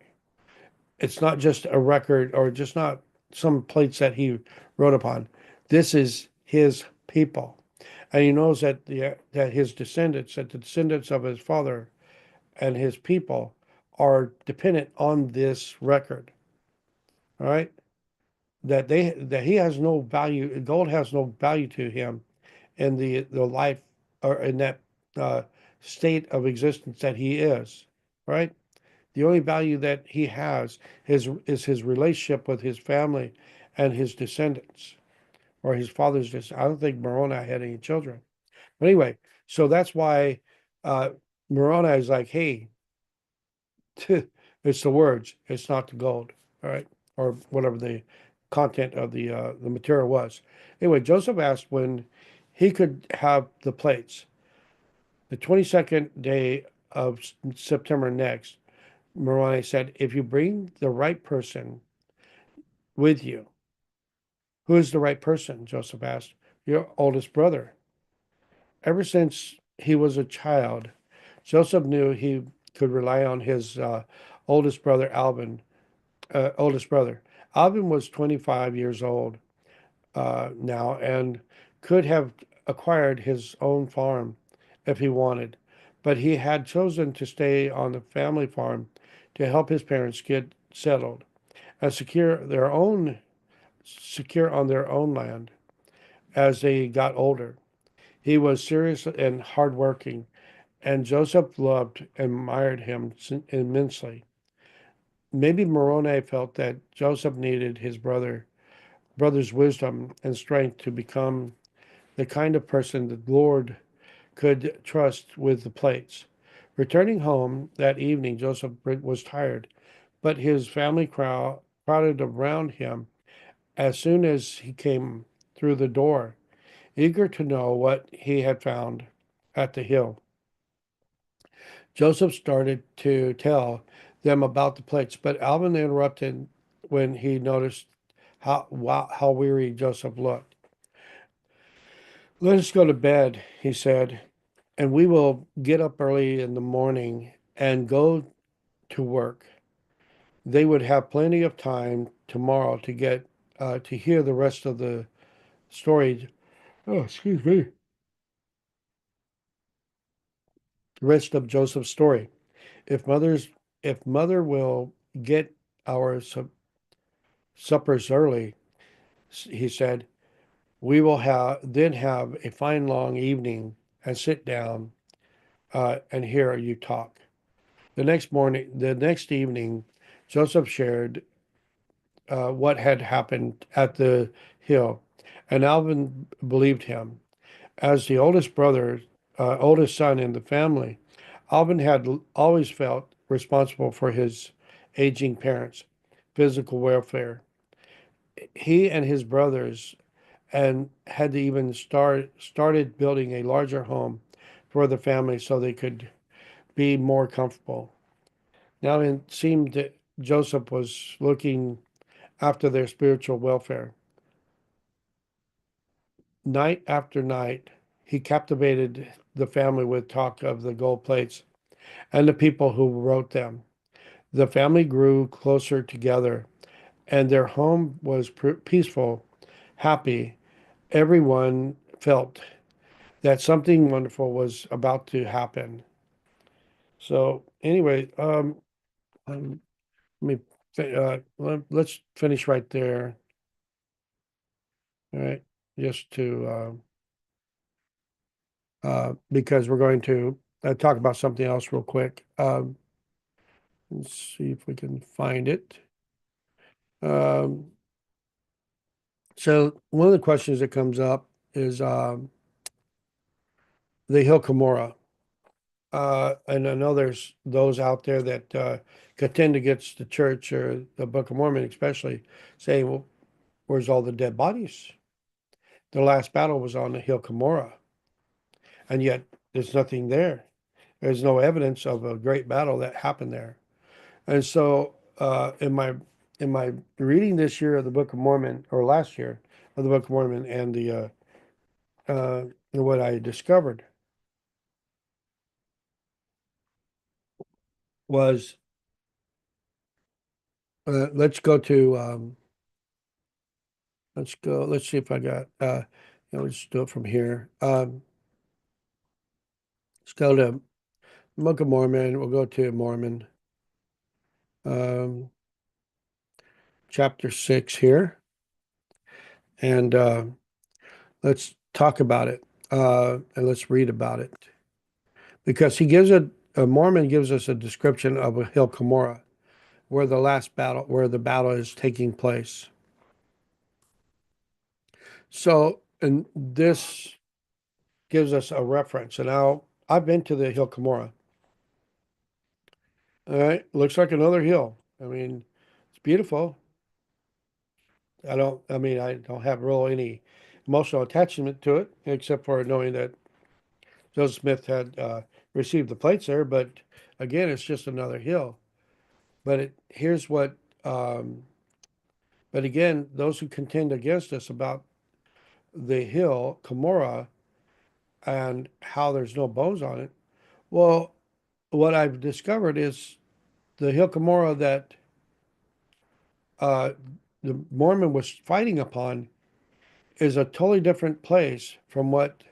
It's not just a record or just not some plates that he wrote upon. This is his people. And he knows that his descendants, that the descendants of his father and his people are dependent on this record. All right? That he has no value, gold has no value to him in the life or in that uh, state of existence that he is. Right? The only value that he has is his relationship with his family and his descendants, or his father's descendants. I don't think Moroni had any children. But anyway, so that's why uh, Moroni is like, hey, it's the words, it's not the gold, all right, or whatever the content of the material was. Anyway, Joseph asked when he could have the plates. The 22nd day of September next, Moroni said, if you bring the right person with you, who is the right person? Joseph asked. Your oldest brother. Ever since he was a child, Joseph knew he could rely on his oldest brother, Alvin. Oldest brother. Alvin was 25 years old now and could have acquired his own farm if he wanted, but he had chosen to stay on the family farm to help his parents get settled and secure on their own land as they got older. He was serious and hardworking, and Joseph loved and admired him immensely. Maybe Moroni felt that Joseph needed his brother's wisdom and strength to become the kind of person the Lord could trust with the plates. Returning home that evening, Joseph was tired, but his family crowded around him as soon as he came through the door, eager to know what he had found at the hill. Joseph started to tell them about the plates, but Alvin interrupted when he noticed how weary Joseph looked. Let us go to bed, he said, and we will get up early in the morning and go to work. They would have plenty of time tomorrow to hear the rest of the story. Oh, excuse me. The rest of Joseph's story. If mother's if mother will get our suppers early, he said, we will have a fine long evening and sit down and hear you talk. The next evening, Joseph shared what had happened at the hill, and Alvin believed him. As the oldest son in the family, Alvin had always felt responsible for his aging parents' physical welfare. He and his brothers and had to even started building a larger home for the family so they could be more comfortable. Now it seemed that Joseph was looking after their spiritual welfare. Night after night, he captivated the family with talk of the gold plates and the people who wrote them. The family grew closer together, and their home was peaceful, happy. Everyone felt that something wonderful was about to happen. So, anyway, let let's finish right there. All right, just to because we're going to talk about something else real quick. Let's see if we can find it. Um, so one of the questions that comes up is the Hill Cumorah. And I know there's those out there that contend against the church or the Book of Mormon, especially saying, well, where's all the dead bodies? The last battle was on the Hill Cumorah, and yet there's nothing there. There's no evidence of a great battle that happened there. And so, in my reading this year of the Book of Mormon, or last year of the Book of Mormon, and the what I discovered was let's go to let's go. Let's see if I got let's do it from here. Let's go to Book of Mormon. We'll go to Mormon, um, chapter 6 here, and let's talk about it and let's read about it because a Mormon gives us a description of a Hill Cumorah, where the battle is taking place. So, and this gives us a reference. And now I've been to the Hill Cumorah. All right, looks like another hill. I mean, it's beautiful. I don't have real any emotional attachment to it, except for knowing that Joseph Smith had received the plates there. But again, it's just another hill. But here's what. But again, those who contend against us about the hill Cumorah and how there's no bones on it. Well, what I've discovered is the hill Cumorah that uh, the Mormon was fighting upon is a totally different place from what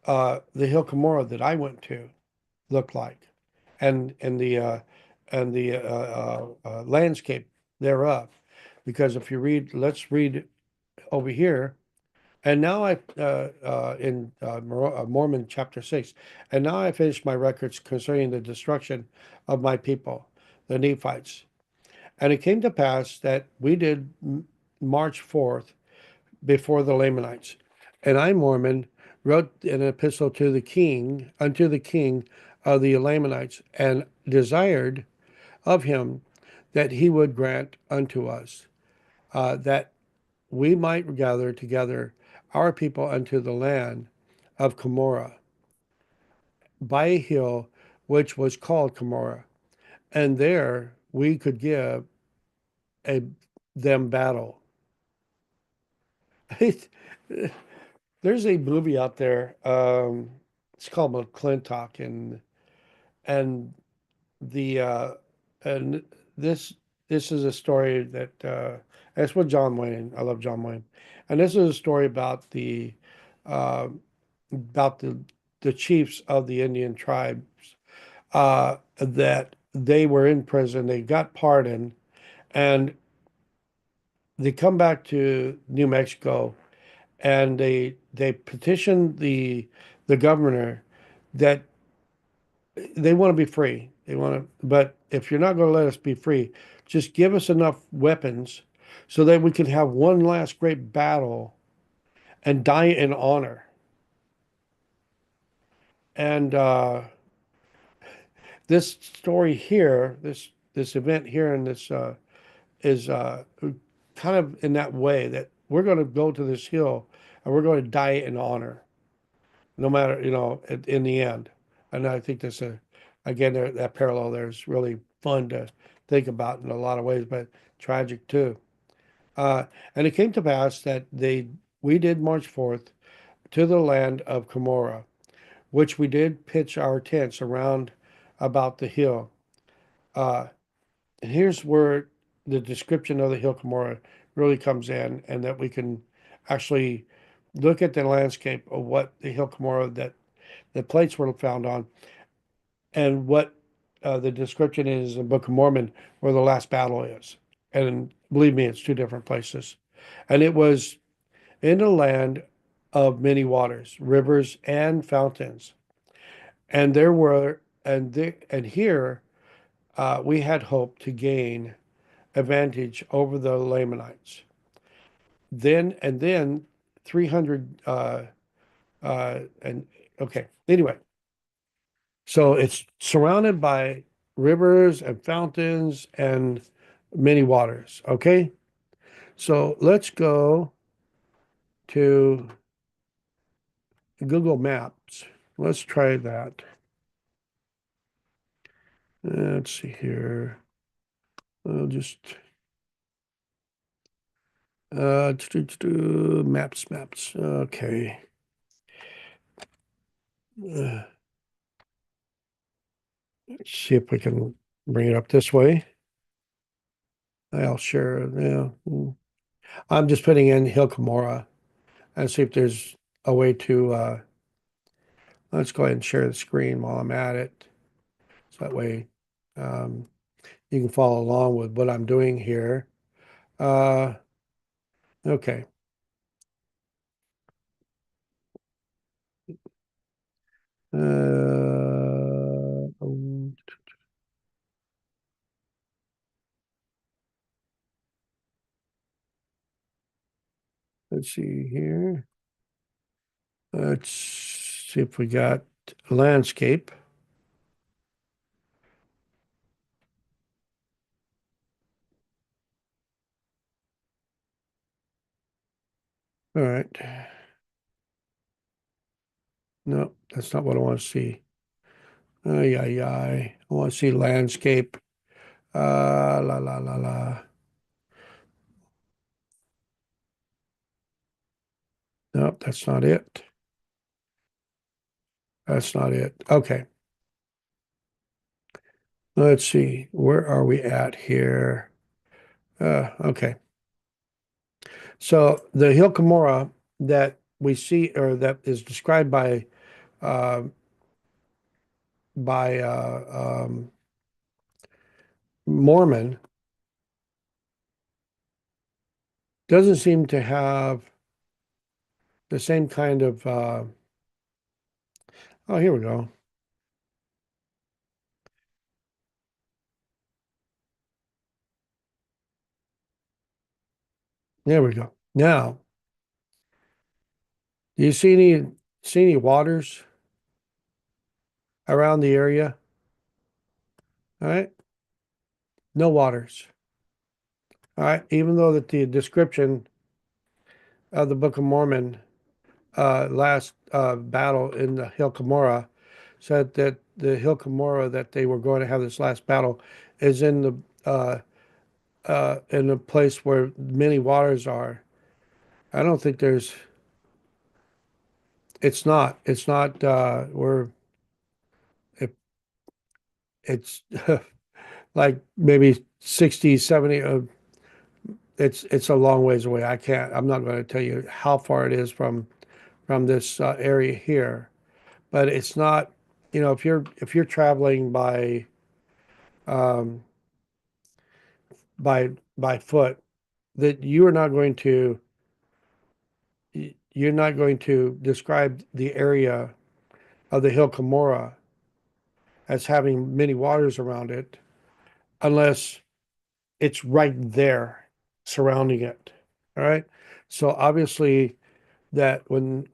the hill Cumorah that I went to looked like, and the landscape thereof. Because if you read, let's read over here. And now in Mormon chapter 6, and now I finished my records concerning the destruction of my people, the Nephites. And it came to pass that we did march forth before the Lamanites. And I, Mormon, wrote an epistle to the king, unto the king of the Lamanites, and desired of him that he would grant unto us that we might gather together our people unto the land of Cumorah by a hill which was called Cumorah, and there we could give a them battle. There's a movie out there. It's called McClintock, and the and this this is a story that it's with John Wayne. I love John Wayne, and this is a story uh, about the chiefs of the Indian tribes that they were in prison. They got pardoned, and they come back to New Mexico, and they petitioned the governor that they want to be free. They want to, but if you're not going to let us be free, just give us enough weapons so that we can have one last great battle and die in honor. And this story here, this event here, and this is kind of in that way that we're going to go to this hill and we're going to die in honor, no matter, in the end. And I think this, again, that parallel there is really fun to think about in a lot of ways, but tragic too. And it came to pass that we did march forth to the land of Cumorah, which we did pitch our tents around about the hill. Uh, and here's where the description of the hill Cumorah really comes in, and that we can actually look at the landscape of what the hill Cumorah that the plates were found on, and what the description is in the Book of Mormon, where the last battle is. And believe me, it's two different places. And it was in a land of many waters, rivers and fountains. And there were, and here we had hope to gain advantage over the Lamanites. Then 300, and okay, anyway, so it's surrounded by rivers and fountains and many waters. Okay. So let's go to Google Maps. Let's try that. Let's see here. I'll just maps. Okay. Uh, let's see if we can bring it up this way. I'll share. Yeah. I'm just putting in Hill Cumorah and see if there's a way to let's go ahead and share the screen while I'm at it. So that way um, you can follow along with what I'm doing here. Uh, okay. Um, let's see here. Let's see if we got landscape. All right. No, that's not what I want to see. Ay, ay, ay. I want to see landscape. La, la, la, la. Nope, that's not it. That's not it. Okay. Let's see. Where are we at here? Okay. So the Hill Cumorah that we see, or that is described uh, by Mormon, doesn't seem to have the same kind of. Oh, here we go. There we go. Now, do you see any waters around the area? All right, no waters. All right, even though that the description of the Book of Mormon, last battle in the Hill Cumorah, said that the Hill Cumorah that they were going to have this last battle is in a place where many waters are. I don't think there's. It's not. It's not. Where it, it's like maybe 60, 70. It's a long ways away. I can't. I'm not going to tell you how far it is from this area here, but it's not. If you're traveling um, by foot, that you're not going to describe the area of the Hill Cumorah as having many waters around it unless it's right there surrounding it. All right. So obviously that when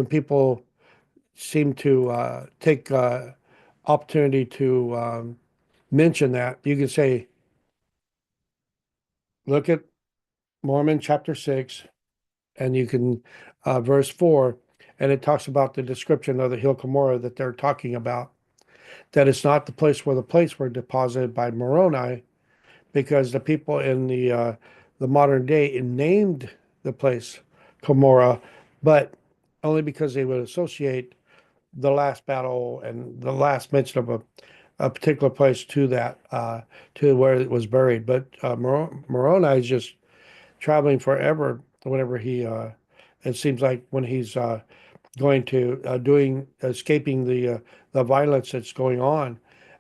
people seem to take opportunity to mention that, you can say, look at Mormon chapter 6, and you can verse 4, and it talks about the description of the Hill Cumorah that they're talking about. That it's not the place where the plates were deposited by Moroni, because the people in the modern day named the place Cumorah, but only because they would associate the last battle and the last mention of a particular place to that to where it was buried. But Moroni is just traveling forever. Whenever it seems like when he's going to doing escaping the violence that's going on,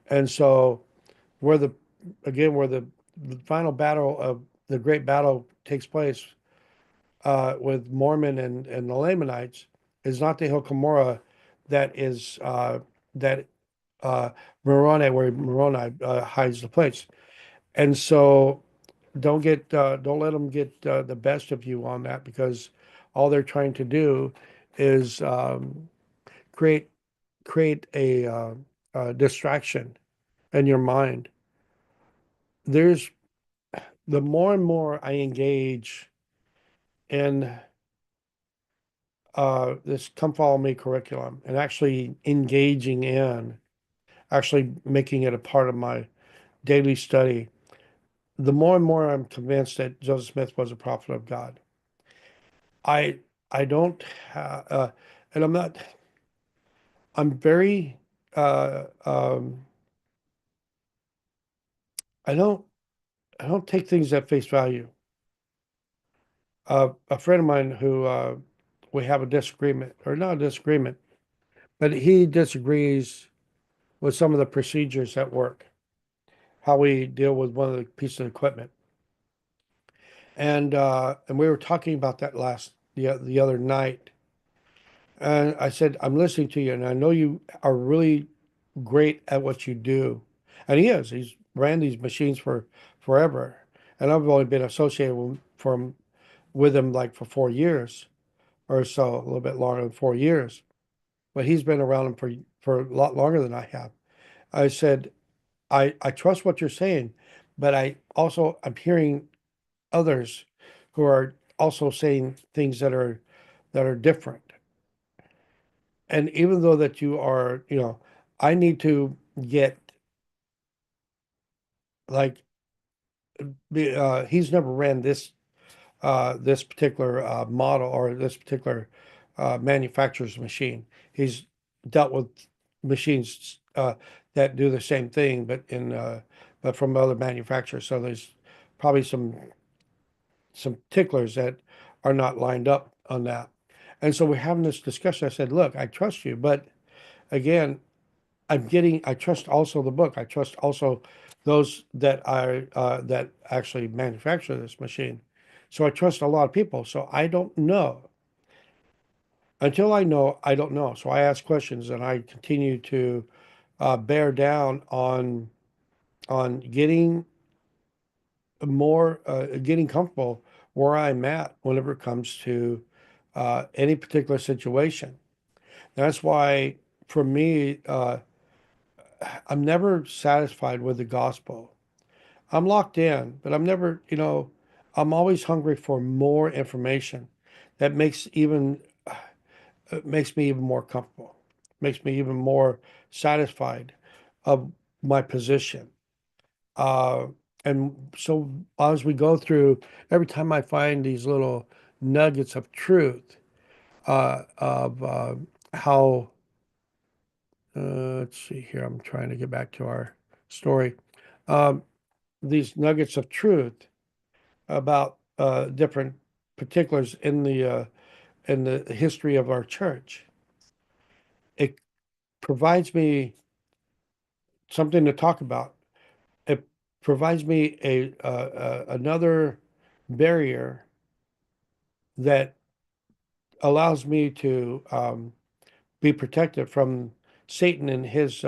and so where the again where the final battle of the great battle takes place with Mormon and the Lamanites is not the Hill Cumorah that is that uh, Moroni, where Moroni hides the place. And so don't let them get the best of you on that, because all they're trying to do is create a distraction in your mind. There's The more and more I engage in this Come Follow Me curriculum and actually engaging in actually making it a part of my daily study, the more and more I'm convinced that Joseph Smith was a prophet of God. I I don't and I'm very I don't I don't take things at face value. A friend of mine who we have a disagreement, or not a disagreement, but he disagrees with some of the procedures at work, how we deal with one of the pieces of equipment. And we were talking about that the other night. And I said, I'm listening to you, and I know you are really great at what you do. And he is. He's ran these machines for forever. And I've only been associated with him like for 4 years or so, a little bit longer than 4 years. But he's been around him for a lot longer than I have. I said, I trust what you're saying, but I'm hearing others who are also saying things that are different. And even though that you are, I need to get like he's never ran this particular model or this particular manufacturer's machine. He's dealt with machines that do the same thing, but from other manufacturers. So there's probably some ticklers that are not lined up on that. And so we're having this discussion. I said, look, I trust you, but again, I trust also the book. I trust also those that actually manufacture this machine. So I trust a lot of people. So I don't know. Until I know, I don't know. So I ask questions and I continue to bear down on getting comfortable where I'm at whenever it comes to any particular situation. That's why for me, I'm never satisfied with the gospel. I'm locked in, but I'm never, I'm always hungry for more information that makes me even more comfortable, makes me even more satisfied of my position. Uh, and so as we go through, every time I find these little nuggets of truth of how, let's see here, I'm trying to get back to our story. Um, these nuggets of truth about different particulars in the history of our church. It provides me something to talk about. It provides me another barrier that allows me to be protected from Satan and his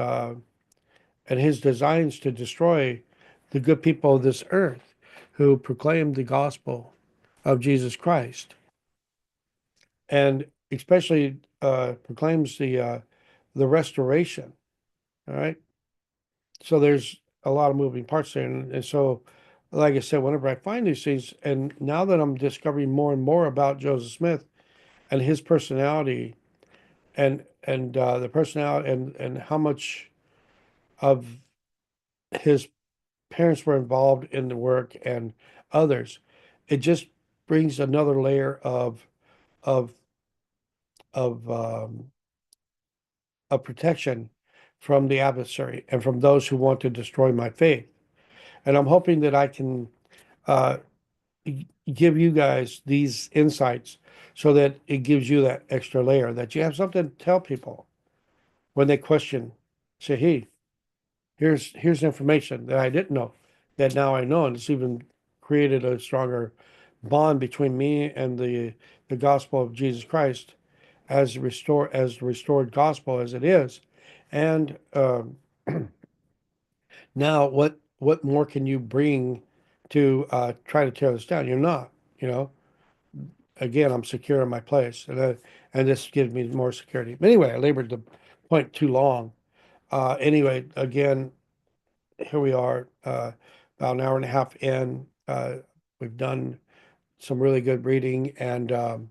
designs to destroy the good people of this earth who proclaim the gospel of Jesus Christ, and especially proclaims the restoration. All right. So there's a lot of moving parts there. And so, like I said, whenever I find these things, and now that I'm discovering more and more about Joseph Smith and his personality and the personality and how much of his parents were involved in the work and others, it just brings another layer of of um, of protection from the adversary and from those who want to destroy my faith. And I'm hoping that I can uh, give you guys these insights so that it gives you that extra layer that you have something to tell people when they question. Say, hey, here's information that I didn't know that now I know, and it's even created a stronger bond between me and the gospel of Jesus Christ as the restored gospel as it is. And now what more can you bring to try to tear this down? You're not, you know. Again, I'm secure in my place, and this gives me more security. But anyway, I labored the point too long. Anyway, again, here we are, about an hour and a half in. We've done some really good reading, and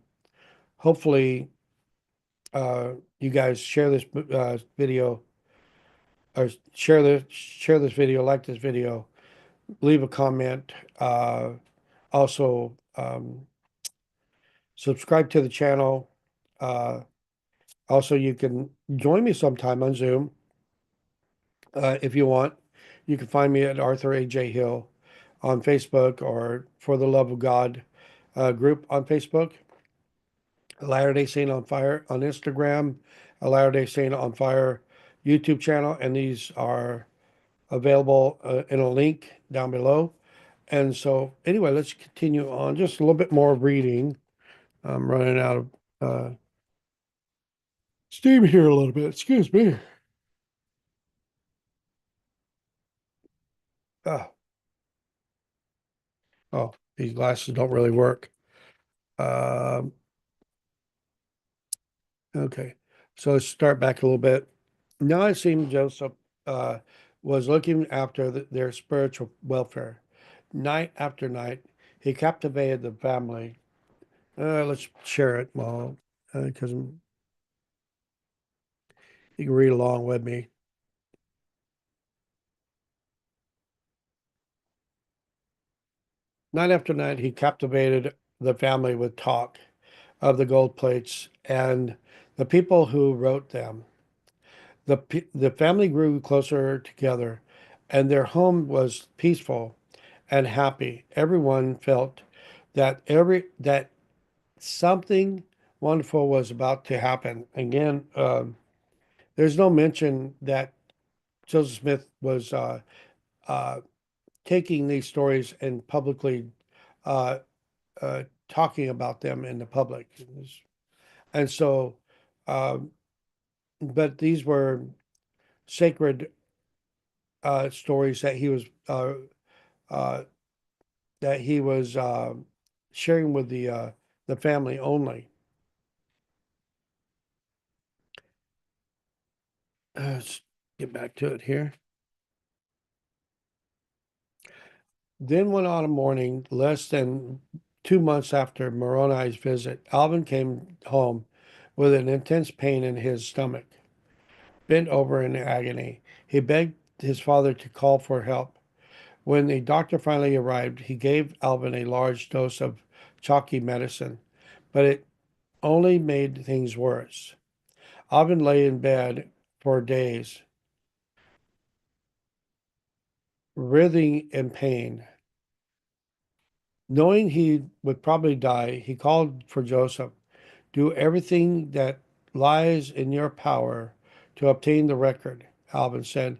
hopefully, you guys share this video or share this video, like this video, leave a comment. Also, subscribe to the channel. Uh, Also, you can join me sometime on Zoom if you want. You can find me at Arthur A.J. Hill on Facebook or For the Love of God group on Facebook, Latter-day Saint on Fire on Instagram, a Latter-day Saint on Fire YouTube channel, and these are available in a link down below. And so, anyway, let's continue on. Just a little bit more reading. I'm running out of steam here a little bit. Excuse me. Oh, oh, these glasses don't really work. Um, okay, so let's start back a little bit. Now it seems Joseph uh, was looking after their spiritual welfare. Night after night, he captivated the family Let's share it while, because you can read along with me. Night after night, he captivated the family with talk of the gold plates and the people who wrote them. The family grew closer together, and their home was peaceful and happy. Everyone felt that something wonderful was about to happen. Again, there's no mention that Joseph Smith was uh, taking these stories and publicly uh, talking about them in the public. And so, um, but these were sacred stories uh, that he was sharing with the family only. Let's get back to it here. Then one autumn morning, less than 2 months after Moroni's visit, Alvin came home with an intense pain in his stomach. Bent over in agony, he begged his father to call for help. When the doctor finally arrived, he gave Alvin a large dose of chalky medicine, but it only made things worse. Alvin lay in bed for days, writhing in pain. Knowing he would probably die, he called for Joseph. Do everything that lies in your power to obtain the record, Alvin said.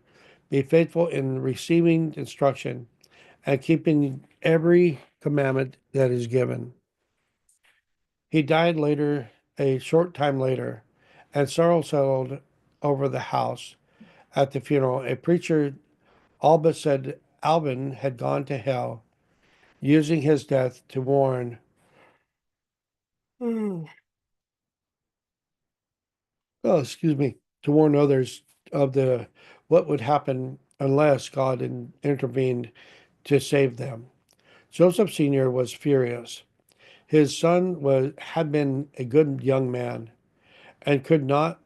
Be faithful in receiving instruction and keeping every commandment that is given. He died later, a short time later, and sorrow settled over the house. At the funeral, a preacher all but said Alvin had gone to hell, using his death to warn, oh, excuse me, to warn others of the what would happen unless God intervened to save them. Joseph Sr. was furious. His son had been a good young man and could not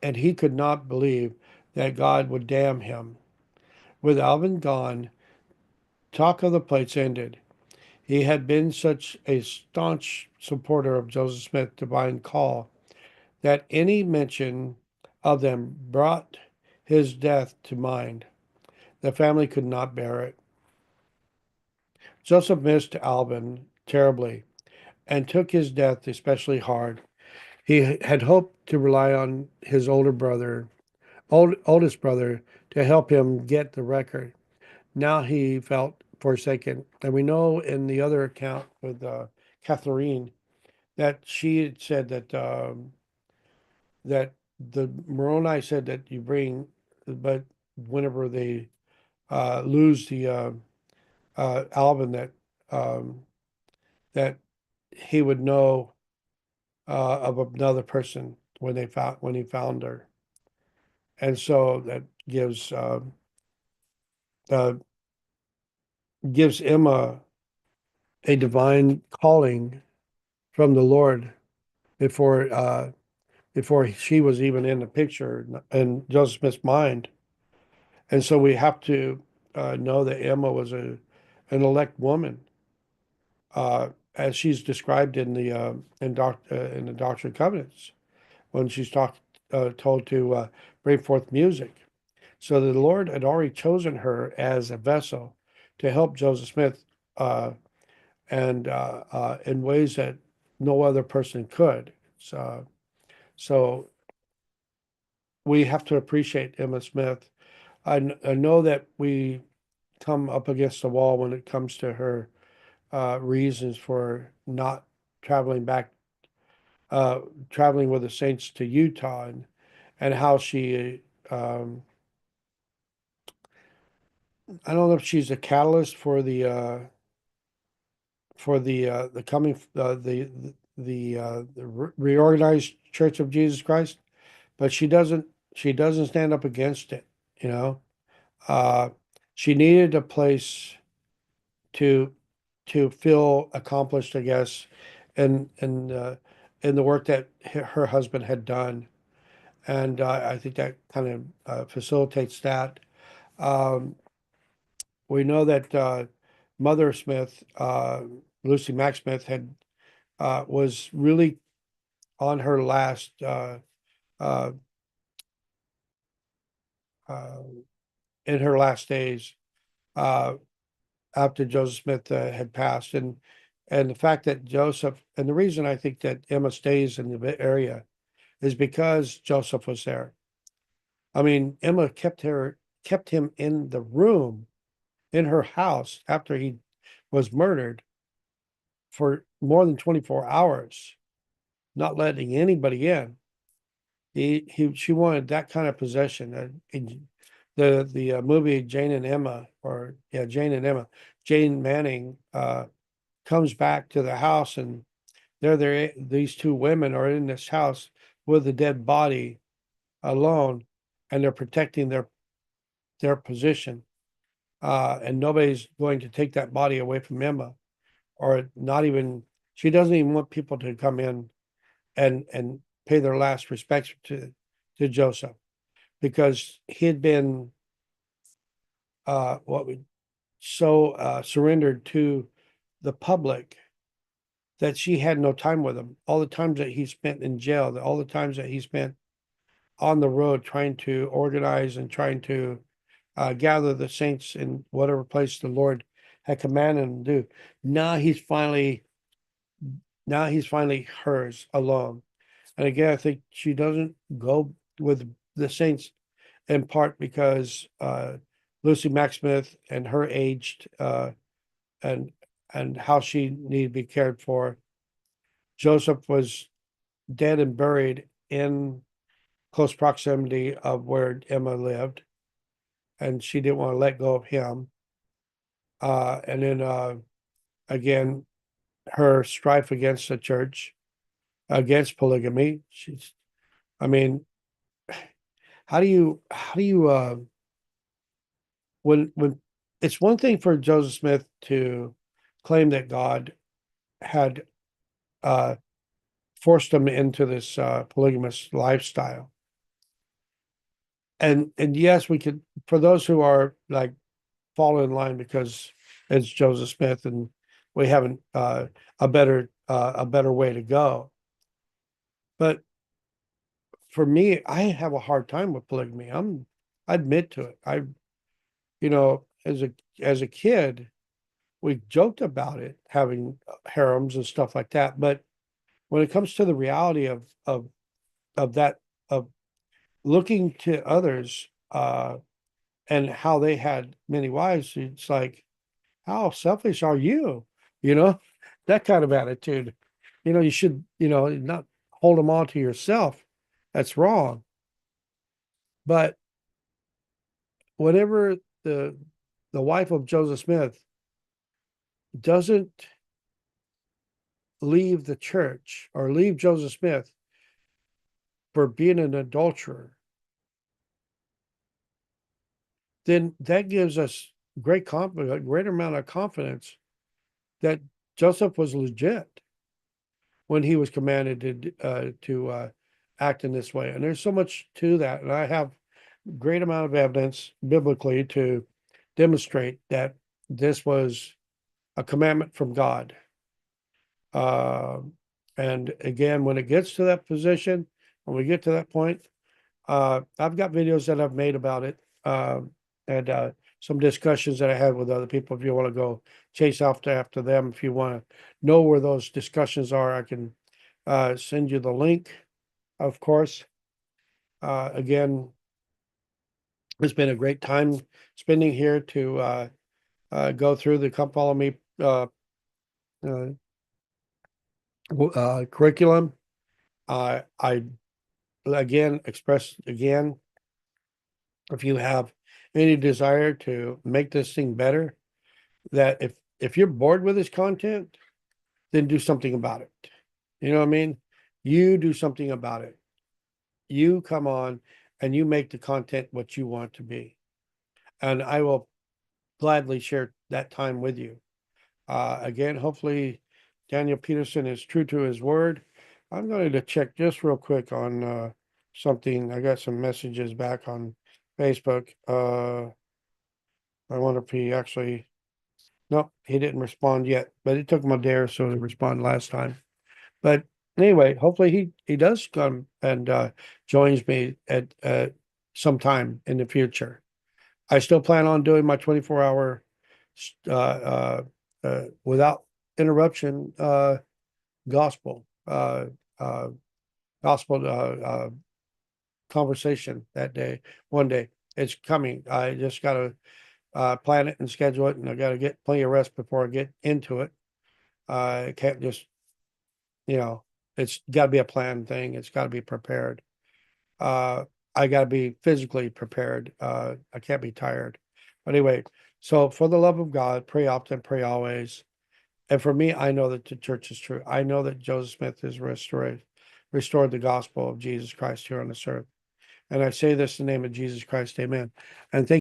and he could not believe that God would damn him. With Alvin gone, talk of the plates ended. He had been such a staunch supporter of Joseph Smith's divine call that any mention of them brought his death to mind. The family could not bear it. Joseph missed Alvin terribly and took his death especially hard. He had hoped to rely on his oldest brother, to help him get the record. Now he felt forsaken. And we know in the other account with Catherine that she had said that the Moroni said that you bring, but whenever they lose the Alvin, um, that he would know of another person when he found her, and so that uh, gives Emma a divine calling from the Lord before before she was even in the picture in Joseph Smith's mind. And so we have to know that Emma was an elect woman, as she's described in in the Doctrine and Covenants when she's told to bring forth music. So the Lord had already chosen her as a vessel to help Joseph Smith uh, and in ways that no other person could. So we have to appreciate Emma Smith. I know that we come up against the wall when it comes to her reasons for not traveling back, uh, traveling with the Saints to Utah, and how she, I don't know if she's a catalyst for the coming the reorganized Church of Jesus Christ, but she doesn't stand up against it, you know. Uh, she needed a place to to feel accomplished, I guess, in the work that her husband had done. And I think that kind of facilitates that. Um, we know that Mother Smith, Lucy Mack Smith, had was really on her last uh, uh, in her last days uh, after Joseph Smith had passed, and the fact that Joseph, and the reason I think that Emma stays in the area is because Joseph was there. I mean, Emma kept him in the room in her house after he was murdered for more than 24 hours, not letting anybody in. She wanted that kind of possession. In the movie Jane and Emma, or yeah, Jane and Emma, Jane Manning comes back to the house, and they're there. These two women are in this house with a dead body alone, and they're protecting their position. And nobody's going to take that body away from Emma, or not even. She doesn't even want people to come in and pay their last respects to Joseph, because he had been what we so surrendered to the public that she had no time with him. All the times that he spent in jail, all the times that he spent on the road trying to organize and trying to gather the saints in whatever place the Lord had commanded him to do. Now he's finally, now he's finally hers alone. And again, I think she doesn't go with the saints in part because Lucy Mack Smith and her aged and how she needed to be cared for. Joseph was dead and buried in close proximity of where Emma lived, and she didn't want to let go of him. And then again, her strife against the church, against polygamy. She's, I mean, how do you when it's one thing for Joseph Smith to claim that God had uh forced him into this polygamous lifestyle. And yes, we could, for those who are like fall in line because it's Joseph Smith and we haven't a better way to go. But for me, I have a hard time with polygamy. I admit to it. You know, as a kid, we joked about it, having harems and stuff like that. But when it comes to the reality of that, of looking to others and how they had many wives, it's like, how selfish are you? You know, that kind of attitude. You know, you should, you know, not hold them all to yourself. That's wrong. But whenever the wife of Joseph Smith doesn't leave the church or leave Joseph Smith for being an adulterer, then that gives us great confidence, a great amount of confidence that Joseph was legit when he was commanded to act in this way. And there's so much to that, and I have great amount of evidence biblically to demonstrate that this was a commandment from God. Uh, and again, when it gets to that position, when we get to that point, I've got videos that I've made about it, and some discussions that I had with other people. If you want to go chase after them, if you want to know where those discussions are, I can send you the link, of course. Again, it's been a great time spending here to go through the Come Follow Me uh, curriculum. I again express again, if you have any desire to make this thing better, that if you're bored with this content, then do something about it. You know what I mean? You do something about it. You come on and you make the content what you want to be. And I will gladly share that time with you. Again, hopefully Daniel Peterson is true to his word. I'm going to check just real quick on something. I got some messages back on Facebook. I wonder if he actually, no, he didn't respond yet, but it took him a day or so to respond last time. But anyway, hopefully he does come and joins me at sometime in the future. I still plan on doing my 24-hour without interruption gospel uh, gospel conversation that day. One day it's coming. I just got to plan it and schedule it, and I got to get plenty of rest before I get into it. I can't just, it's got to be a planned thing. It's got to be prepared. I got to be physically prepared. I can't be tired. But anyway, so for the love of God, pray often, pray always. And for me, I know that the church is true. I know that Joseph Smith has restored the gospel of Jesus Christ here on this earth. And I say this in the name of Jesus Christ, amen. And thank